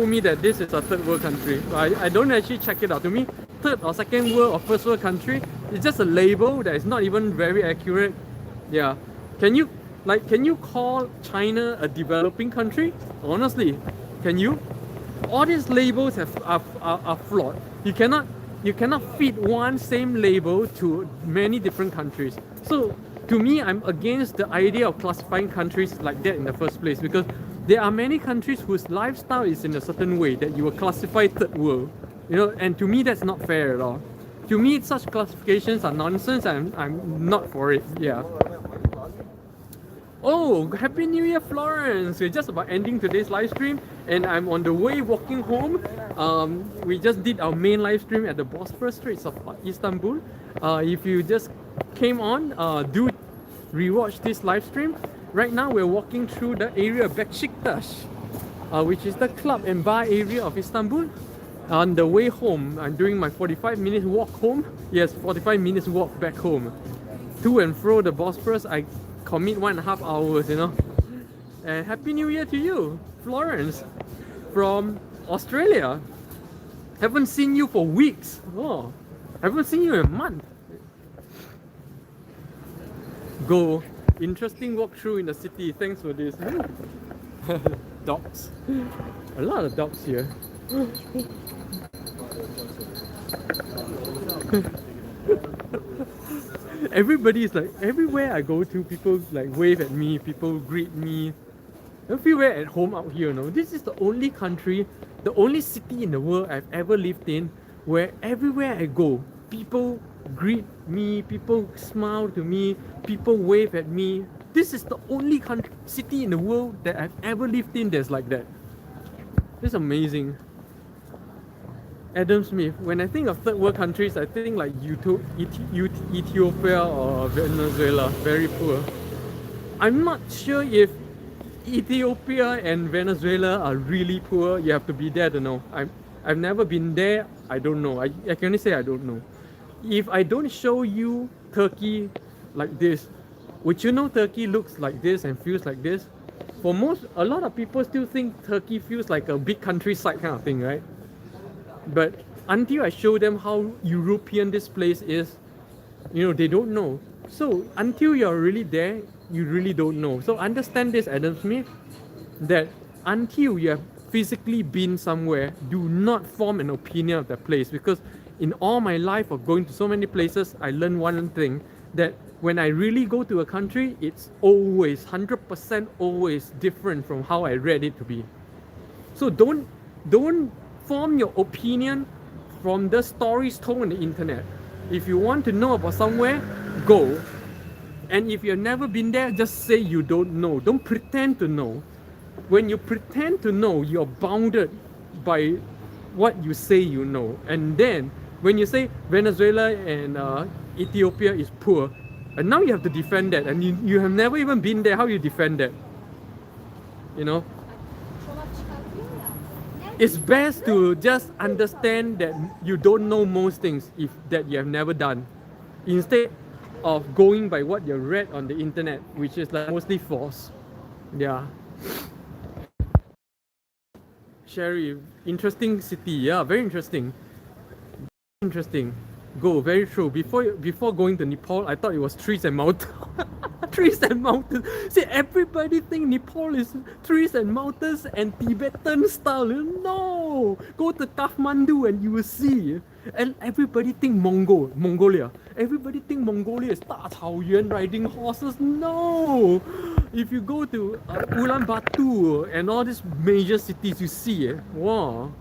me that this is a third world country. I don't actually check it out. To me, third or second world or first world country, it's just a label that is not even very accurate. Yeah. Can you call China a developing country? Honestly, can you? All these labels are flawed. You cannot fit one same label to many different countries. So to me, I'm against the idea of classifying countries like that in the first place, because there are many countries whose lifestyle is in a certain way that you will classify third world. You know, and to me that's not fair at all. To me, such classifications are nonsense. I'm not for it. Yeah. Oh, Happy New Year, Florence! We're just about ending today's live stream, and I'm on the way walking home. We just did our main live stream at the Bosphorus straits of Istanbul. If you just came on, do rewatch this live stream. Right now, we're walking through the area of Bekshitas, which is the club and bar area of Istanbul. On the way home, I'm doing my 45-minute walk home. Yes, 45 minutes walk back home. To and fro the Bosphorus, I commit 1.5 hours, you know. And Happy New Year to you, Florence, from Australia. Haven't seen you for weeks. Oh, haven't seen you in a month. Go. Interesting walkthrough in the city. Thanks for this. Dogs. A lot of dogs here. Everybody is like, everywhere I go to, people like wave at me, people greet me. I feel very at home out here, you know. This is the only country, the only city in the world I've ever lived in where everywhere I go, people greet me, people smile to me, people wave at me. This is the only country, city in the world that I've ever lived in that's like that. It's amazing. Adam Smith, when I think of third world countries, I think like Ethiopia or Venezuela, very poor. I'm not sure if Ethiopia and Venezuela are really poor. You have to be there to know. I've never been there. I don't know. I can only say I don't know. If I don't show you Turkey like this, would you know Turkey looks like this and feels like this? For a lot of people still think Turkey feels like a big countryside kind of thing, right? But until I show them how European this place is, you know, they don't know. So until you're really there, you really don't know. So understand this, Adam Smith, that until you have physically been somewhere, do not form an opinion of that place. Because in all my life of going to so many places, I learned one thing, that when I really go to a country, it's always 100% always different from how I read it to be. So don't form your opinion from the stories told on the internet. If you want to know about somewhere, go. And if you've never been there, just say you don't know. Don't pretend to know. When you pretend to know, you're bounded by what you say you know. And then when you say Venezuela and Ethiopia is poor, and now you have to defend that, and you have never even been there, how you defend that? You know? It's best to just understand that you don't know most things that you have never done, instead of going by what you read on the internet, which is like mostly false. Yeah. Sherry, interesting city. Yeah, very interesting. Interesting. Go, very true. Before going to Nepal, I thought it was trees and mountains. Trees and mountains. See, everybody think Nepal is trees and mountains and Tibetan style. No! Go to Kathmandu and you will see. And everybody think Mongolia. Everybody think Mongolia is 大草原 riding horses. No! If you go to Ulaanbaatar and all these major cities, you see it. Wow.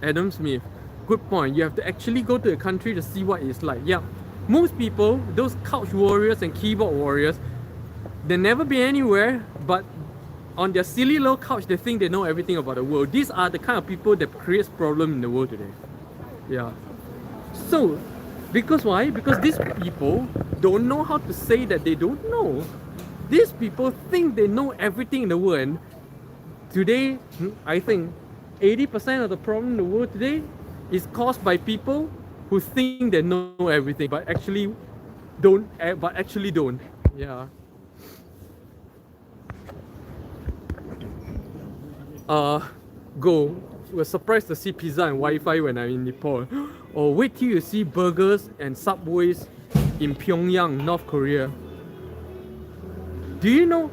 Adam Smith. Good point. You have to actually go to a country to see what it's like. Yeah. Most people, those couch warriors and keyboard warriors, they never been anywhere, but on their silly little couch, they think they know everything about the world. These are the kind of people that creates problem in the world today. Yeah. So, because why? Because these people don't know how to say that they don't know. These people think they know everything in the world. And today, I think 80% of the problem in the world today is caused by people who think they know everything, but actually don't. Yeah. We're surprised to see pizza and Wi-Fi when I'm in Nepal. Or wait till you see burgers and subways in Pyongyang, North Korea. Do you know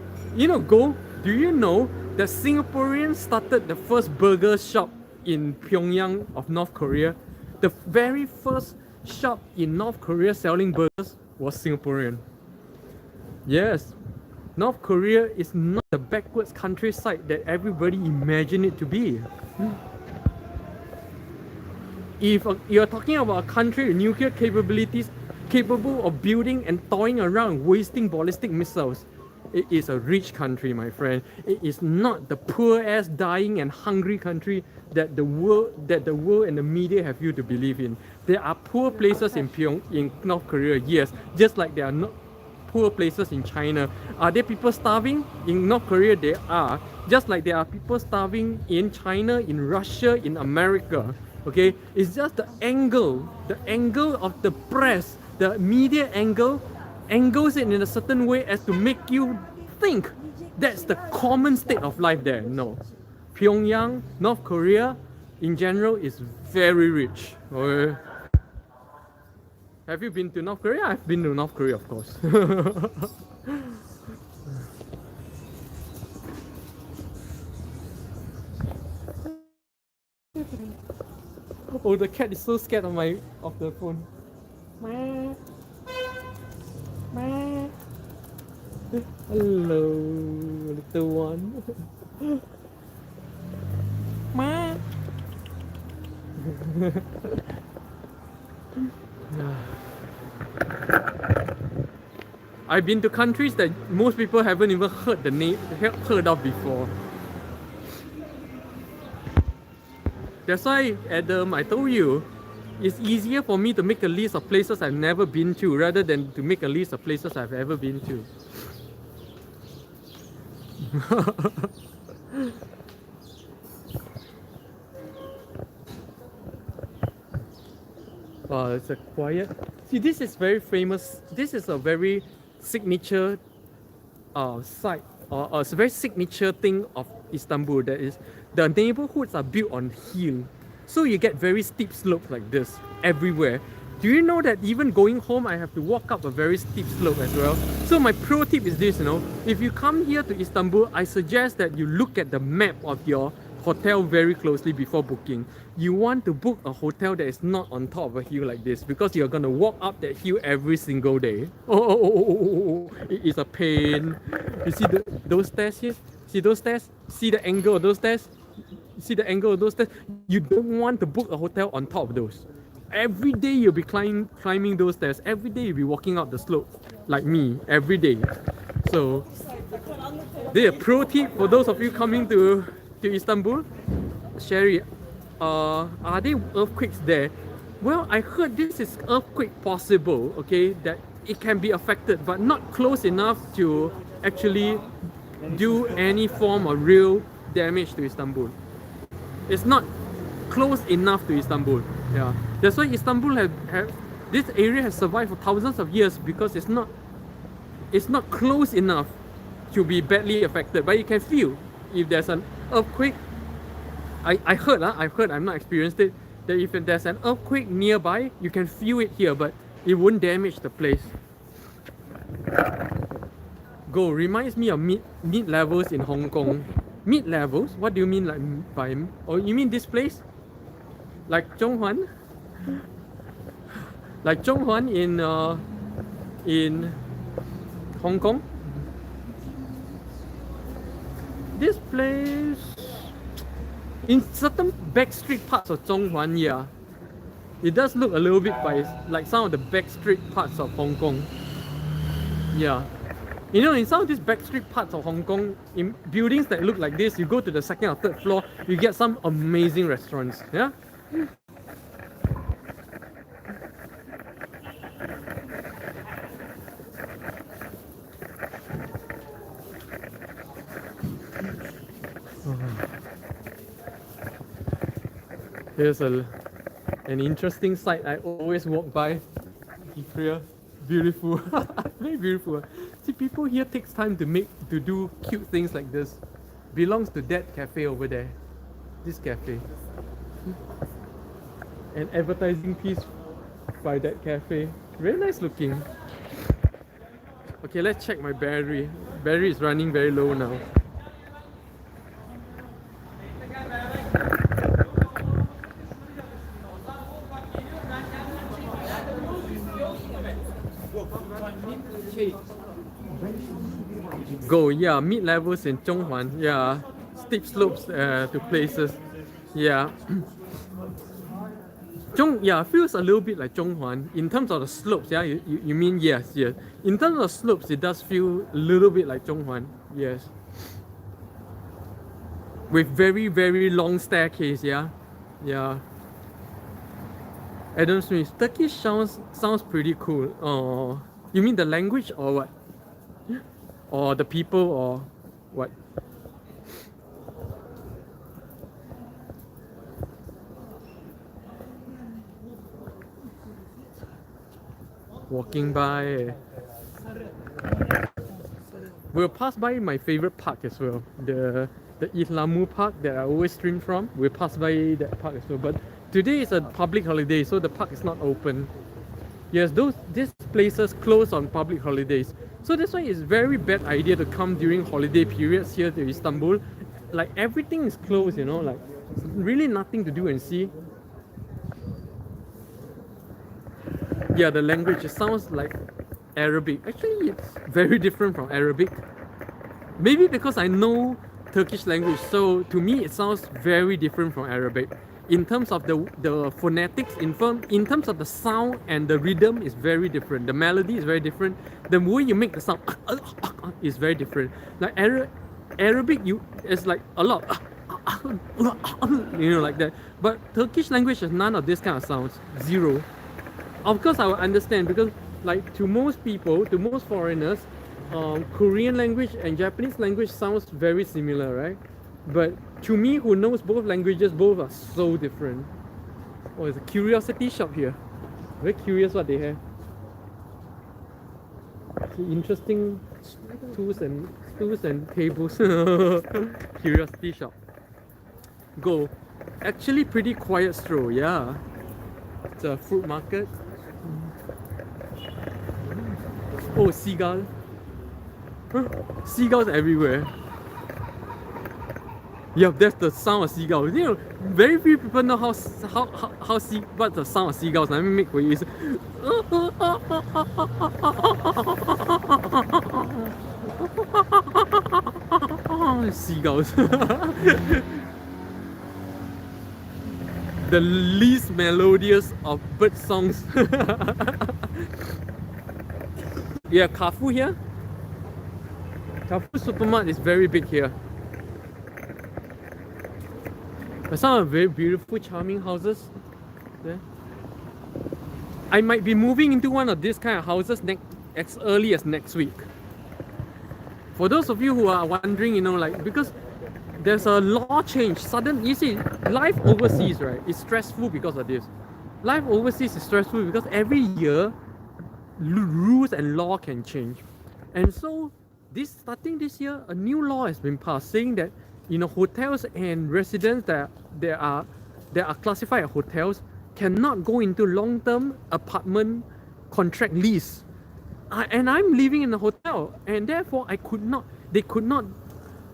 that Singaporeans started the first burger shop in Pyongyang of North Korea? The very first shop in North Korea selling burgers was Singaporean. Yes, North Korea is not the backwards countryside that everybody imagined it to be. If you're talking about a country with nuclear capabilities, capable of building and toying around, wasting ballistic missiles, it is a rich country, my friend. It is not the poor-ass, dying and hungry country that the world and the media have you to believe in. There are poor places in North Korea, yes, just like there are not poor places in China. Are there people starving? In North Korea, there are. Just like there are people starving in China, in Russia, in America. Okay, it's just the angle of the press, the media angles it in a certain way as to make you think that's the common state of life there. No, Pyongyang, North Korea, in general, is very rich. Okay. Have you been to North Korea? I've been to North Korea, of course. Oh, the cat is so scared of the phone. Hello, little one. I've been to countries that most people haven't even heard of before. That's why, Adam, I told you, it's easier for me to make a list of places I've never been to rather than to make a list of places I've ever been to. Wow, it's a quiet. See, this is very famous. This is a very signature site, or a very signature thing of Istanbul. That is, the neighborhoods are built on hill, so you get very steep slopes like this everywhere. Do you know that even going home, I have to walk up a very steep slope as well? So my pro tip is this, if you come here to Istanbul, I suggest that you look at the map of your hotel very closely before booking. You want to book a hotel that is not on top of a hill like this, because you're gonna walk up that hill every single day. It is a pain. You see those stairs here? See those stairs? See the angle of those stairs? See the angle of those stairs? You don't want to book a hotel on top of those. Every day you'll be climbing those stairs. Every day you'll be walking up the slope, like me, every day. So, the pro tip for those of you coming to Istanbul, Sherry, are there earthquakes there? Well, I heard this is earthquake possible, okay, that it can be affected, but not close enough to actually do any form of real damage to Istanbul. It's not close enough to Istanbul. Yeah, that's why Istanbul this area has survived for thousands of years, because it's not close enough to be badly affected. But you can feel if there's an earthquake. I've heard, I'm not experienced it, that if there's an earthquake nearby, you can feel it here, but it won't damage the place. Reminds me of mid-levels in Hong Kong. Mid-levels? What do you mean by? Oh, you mean this place? Like Zhonghuan? Like Zhonghuan in Hong Kong? This place, in certain backstreet parts of Zhonghuan, yeah, it does look a little bit like some of the backstreet parts of Hong Kong. Yeah. You know, in some of these backstreet parts of Hong Kong, in buildings that look like this, you go to the second or third floor, you get some amazing restaurants. Yeah. Here's an interesting sight I always walk by. Ipria, beautiful, very beautiful. See, people here takes time to do cute things like this. Belongs to that cafe over there. This cafe. An advertising piece by that cafe. Very nice looking. Okay, let's check my battery. Battery is running very low now. Go, yeah, mid-levels in Zhonghuan, yeah, steep slopes to places, yeah. Yeah, feels a little bit like Zhonghuan in terms of the slopes, yeah, you mean, yes. In terms of slopes, it does feel a little bit like Zhonghuan, yes. With very, very long staircase, yeah. Adam Smith, Turkish sounds pretty cool. Oh, you mean the language or what? Or the people or what? Walking by. We'll pass by my favorite park as well. The Islamu park that I always stream from. We'll pass by that park as well. But today is a public holiday, so the park is not open. Yes, these places close on public holidays. So that's why it's very bad idea to come during holiday periods here to Istanbul. Like everything is closed, you know, like really nothing to do and see. Yeah, the language, it sounds like Arabic. Actually, it's very different from Arabic. Maybe because I know Turkish language, so to me it sounds very different from Arabic. In terms of the phonetics, in terms of the sound and the rhythm is very different. The melody is very different. The way you make the sound is very different. Like Arabic, it's like a lot, you know, like that. But Turkish language has none of this kind of sounds. Zero. Of course, I will understand because, like, to most people, to most foreigners, Korean language and Japanese language sounds very similar, right? But to me, who knows both languages, both are so different. Oh, it's a curiosity shop here. Very curious what they have. Interesting stools and tables. Curiosity shop. Go. Actually, pretty quiet stroll. Yeah. It's a fruit market. Oh, seagull. Seagulls everywhere. Yeah, that's the sound of seagulls. You know, very few people know what's the sound of seagulls. Let me make for you. Seagulls. The least melodious of bird songs. Yeah, Carrefour here. Carrefour supermarket is very big here. Some are very beautiful, charming houses there. I might be moving into one of these kind of houses as early as next week. For those of you who are wondering, you know, like, because there's a law change, you see, life overseas, right, is stressful because of this. Life overseas is stressful because every year, rules and law can change. And so, starting this year, a new law has been passed saying that, you know, hotels and residents that are classified as hotels cannot go into long-term apartment contract lease. And I'm living in a hotel, and therefore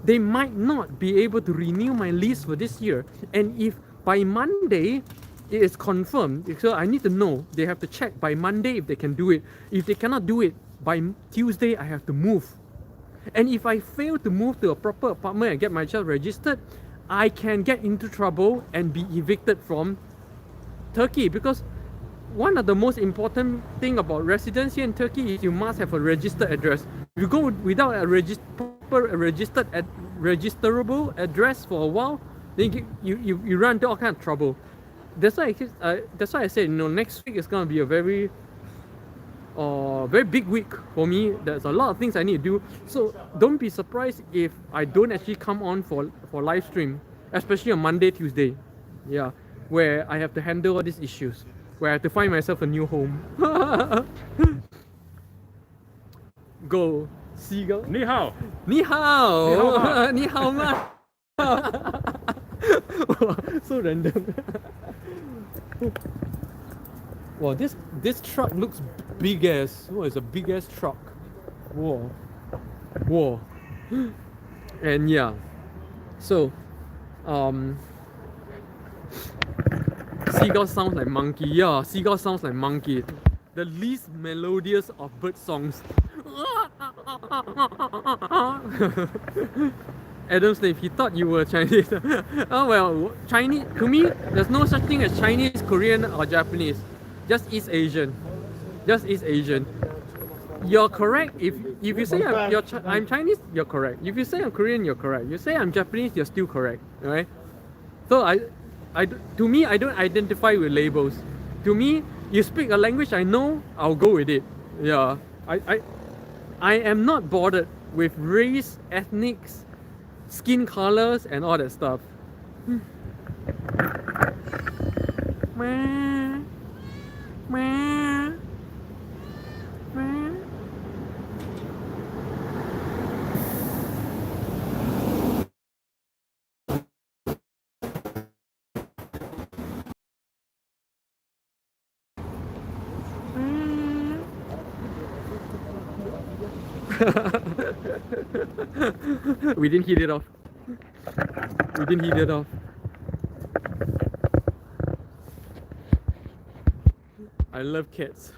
they might not be able to renew my lease for this year. And if by Monday it is confirmed, so I need to know, they have to check by Monday if they can do it. If they cannot do it, by Tuesday I have to move. And if I fail to move to a proper apartment and get myself registered, I can get into trouble and be evicted from Turkey. Because one of the most important thing about residence here in Turkey is you must have a registered address. If you go without a proper registerable address for a while, then you run into all kind of trouble. That's why I said, you know, next week is gonna be a very big week for me. There's a lot of things I need to do. So don't be surprised if I don't actually come on for live stream, especially on Monday, Tuesday. Yeah, where I have to handle all these issues, where I have to find myself a new home. Go, seagull. 你好，你好，你好吗？你好吗？ So random. Wow, this truck looks big ass. Oh, it's a big ass truck. Whoa, whoa. And yeah, so seagull sounds like monkey. Yeah, seagull sounds like monkey. The least melodious of bird songs. Adam Slave, he thought you were Chinese. Oh well, Chinese, to me, there's no such thing as Chinese, Korean or Japanese. Just East Asian. Just East Asian. You're correct. If you say I'm Chinese, you're correct. If you say I'm Korean, you're correct. You say I'm Japanese, you're still correct. Right? So to me, I don't identify with labels. To me, you speak a language I know, I'll go with it. Yeah. I am not bothered with race, ethnics, skin colors, and all that stuff. We didn't hit it off. We didn't hit it off. I love cats.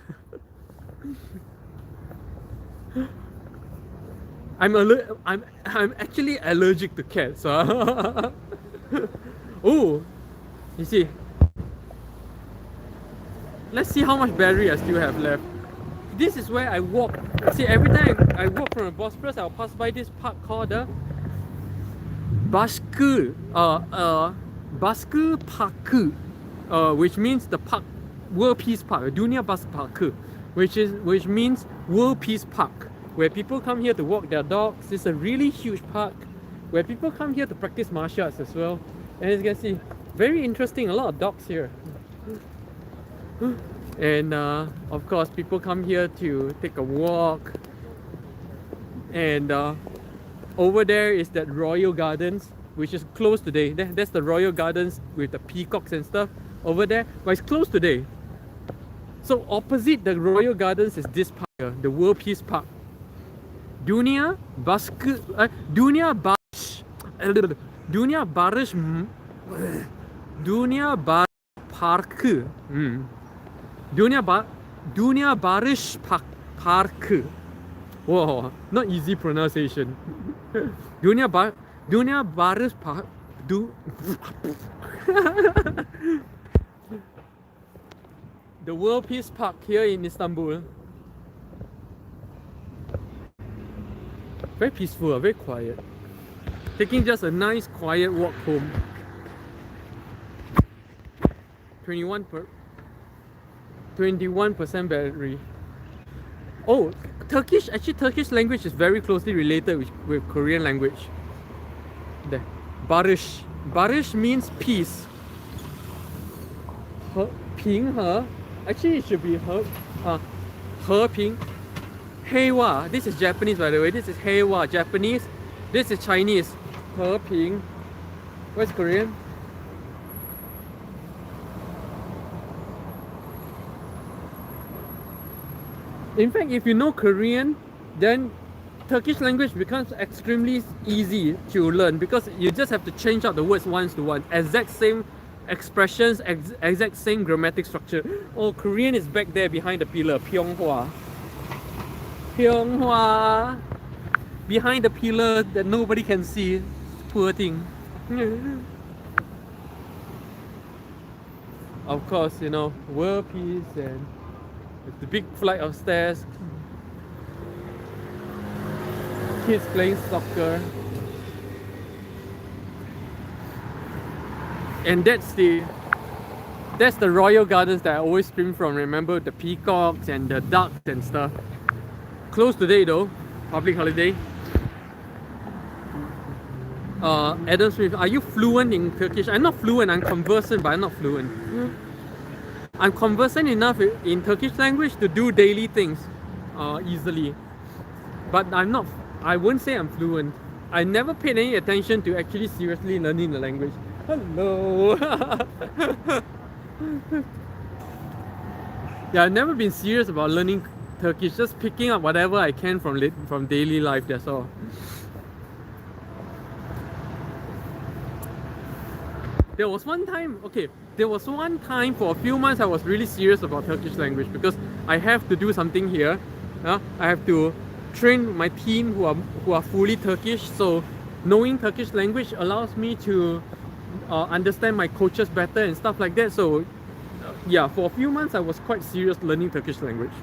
I'm actually allergic to cats. Oh, you see. Let's see how much battery I still have left. This is where I walk. See, every time I walk from the Bosphorus, I'll pass by this park called the Baskı Parkı, which means the park, World Peace Park, Dunia Baskı Parkı, which means World Peace Park, where people come here to walk their dogs. It's a really huge park where people come here to practice martial arts as well. And as you can see, very interesting. A lot of dogs here. And of course, people come here to take a walk. And over there is that Royal Gardens, which is closed today. That's the Royal Gardens with the peacocks and stuff over there, but it's closed today. So opposite the Royal Gardens is this park here, the World Peace Park. Dunia Baskı, Dunia Barış Parkı. Dunia Barış Parkı. Whoa, not easy pronunciation. Dunia Barış Park. The World Peace Park here in Istanbul. Very peaceful, very quiet. Taking just a nice quiet walk home. 21% battery. Oh, Turkish, actually Turkish language is very closely related with Korean language. There. Barış. Barış means peace. Ping he. Actually it should be he. Ping. Heiwa. This is Japanese, by the way. This is Heiwa, Japanese. This is Chinese. Ping. What's Korean? In fact, if you know Korean, then Turkish language becomes extremely easy to learn because you just have to change out the words once to one. Exact same expressions, exact same grammatic structure. Oh, Korean is back there behind the pillar. Pyeonghwa. Pyeonghwa. Behind the pillar that nobody can see. Poor thing. Of course, you know, world peace and the big flight of stairs. kids playing soccer. And that's the royal gardens that I always dream from. Remember the peacocks and the ducks and stuff. Closed today though, public holiday. Adam Smith, are you fluent in Turkish? I'm not fluent, I'm conversant, but I'm not fluent. I'm conversant enough in Turkish language to do daily things easily. But I wouldn't say I'm fluent. I never paid any attention to actually seriously learning the language. Hello! Yeah, I've never been serious about learning Turkish, just picking up whatever I can from daily life, that's all. There was one time for a few months I was really serious about Turkish language because I have to do something here. I have to train my team who are fully Turkish, so knowing Turkish language allows me to understand my coaches better and stuff like that. So yeah, for a few months I was quite serious learning Turkish language.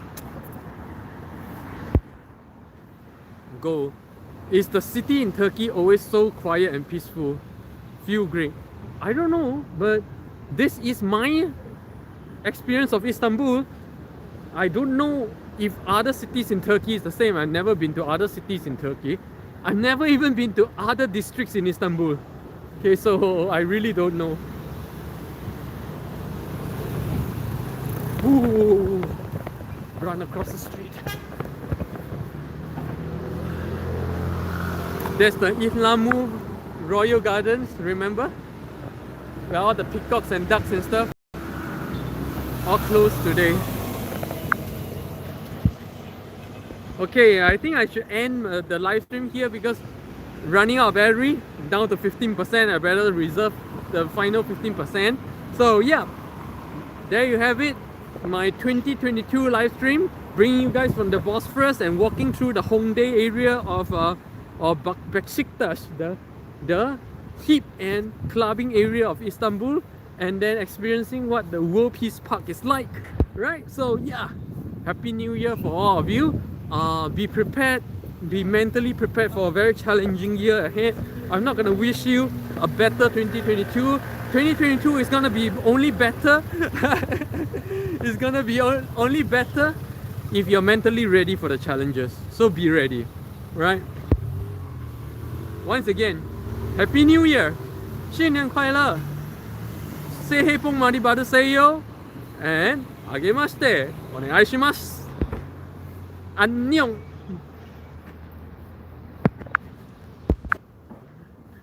Go. Is the city in Turkey always so quiet and peaceful? Feel great. I don't know, but this is my experience of Istanbul. I don't know if other cities in Turkey is the same. I've never been to other cities in Turkey. I've never even been to other districts in Istanbul. Okay, so I really don't know. Ooh, run across the street. There's the Istanbul Royal Gardens, remember? Where all the peacocks and ducks and stuff all closed today. Okay, I think I should end the live stream here because running out of battery, down to 15%. I better reserve the final 15%. So yeah, there you have it. My 2022 live stream, bringing you guys from the Bosphorus and walking through the Hongdae area of Bekshitas, the hip and clubbing area of Istanbul, and then experiencing what the World Peace Park is like, right? So yeah, Happy New Year for all of you. Be prepared, be mentally prepared for a very challenging year ahead. I'm not gonna wish you a better 2022. 2022 is gonna be only better. It's gonna be only better if you're mentally ready for the challenges. So be ready, right? Once again, Happy New Year! 新年快乐! 새해 복 많이 받으세요! And あげましてお願いします! 안녕!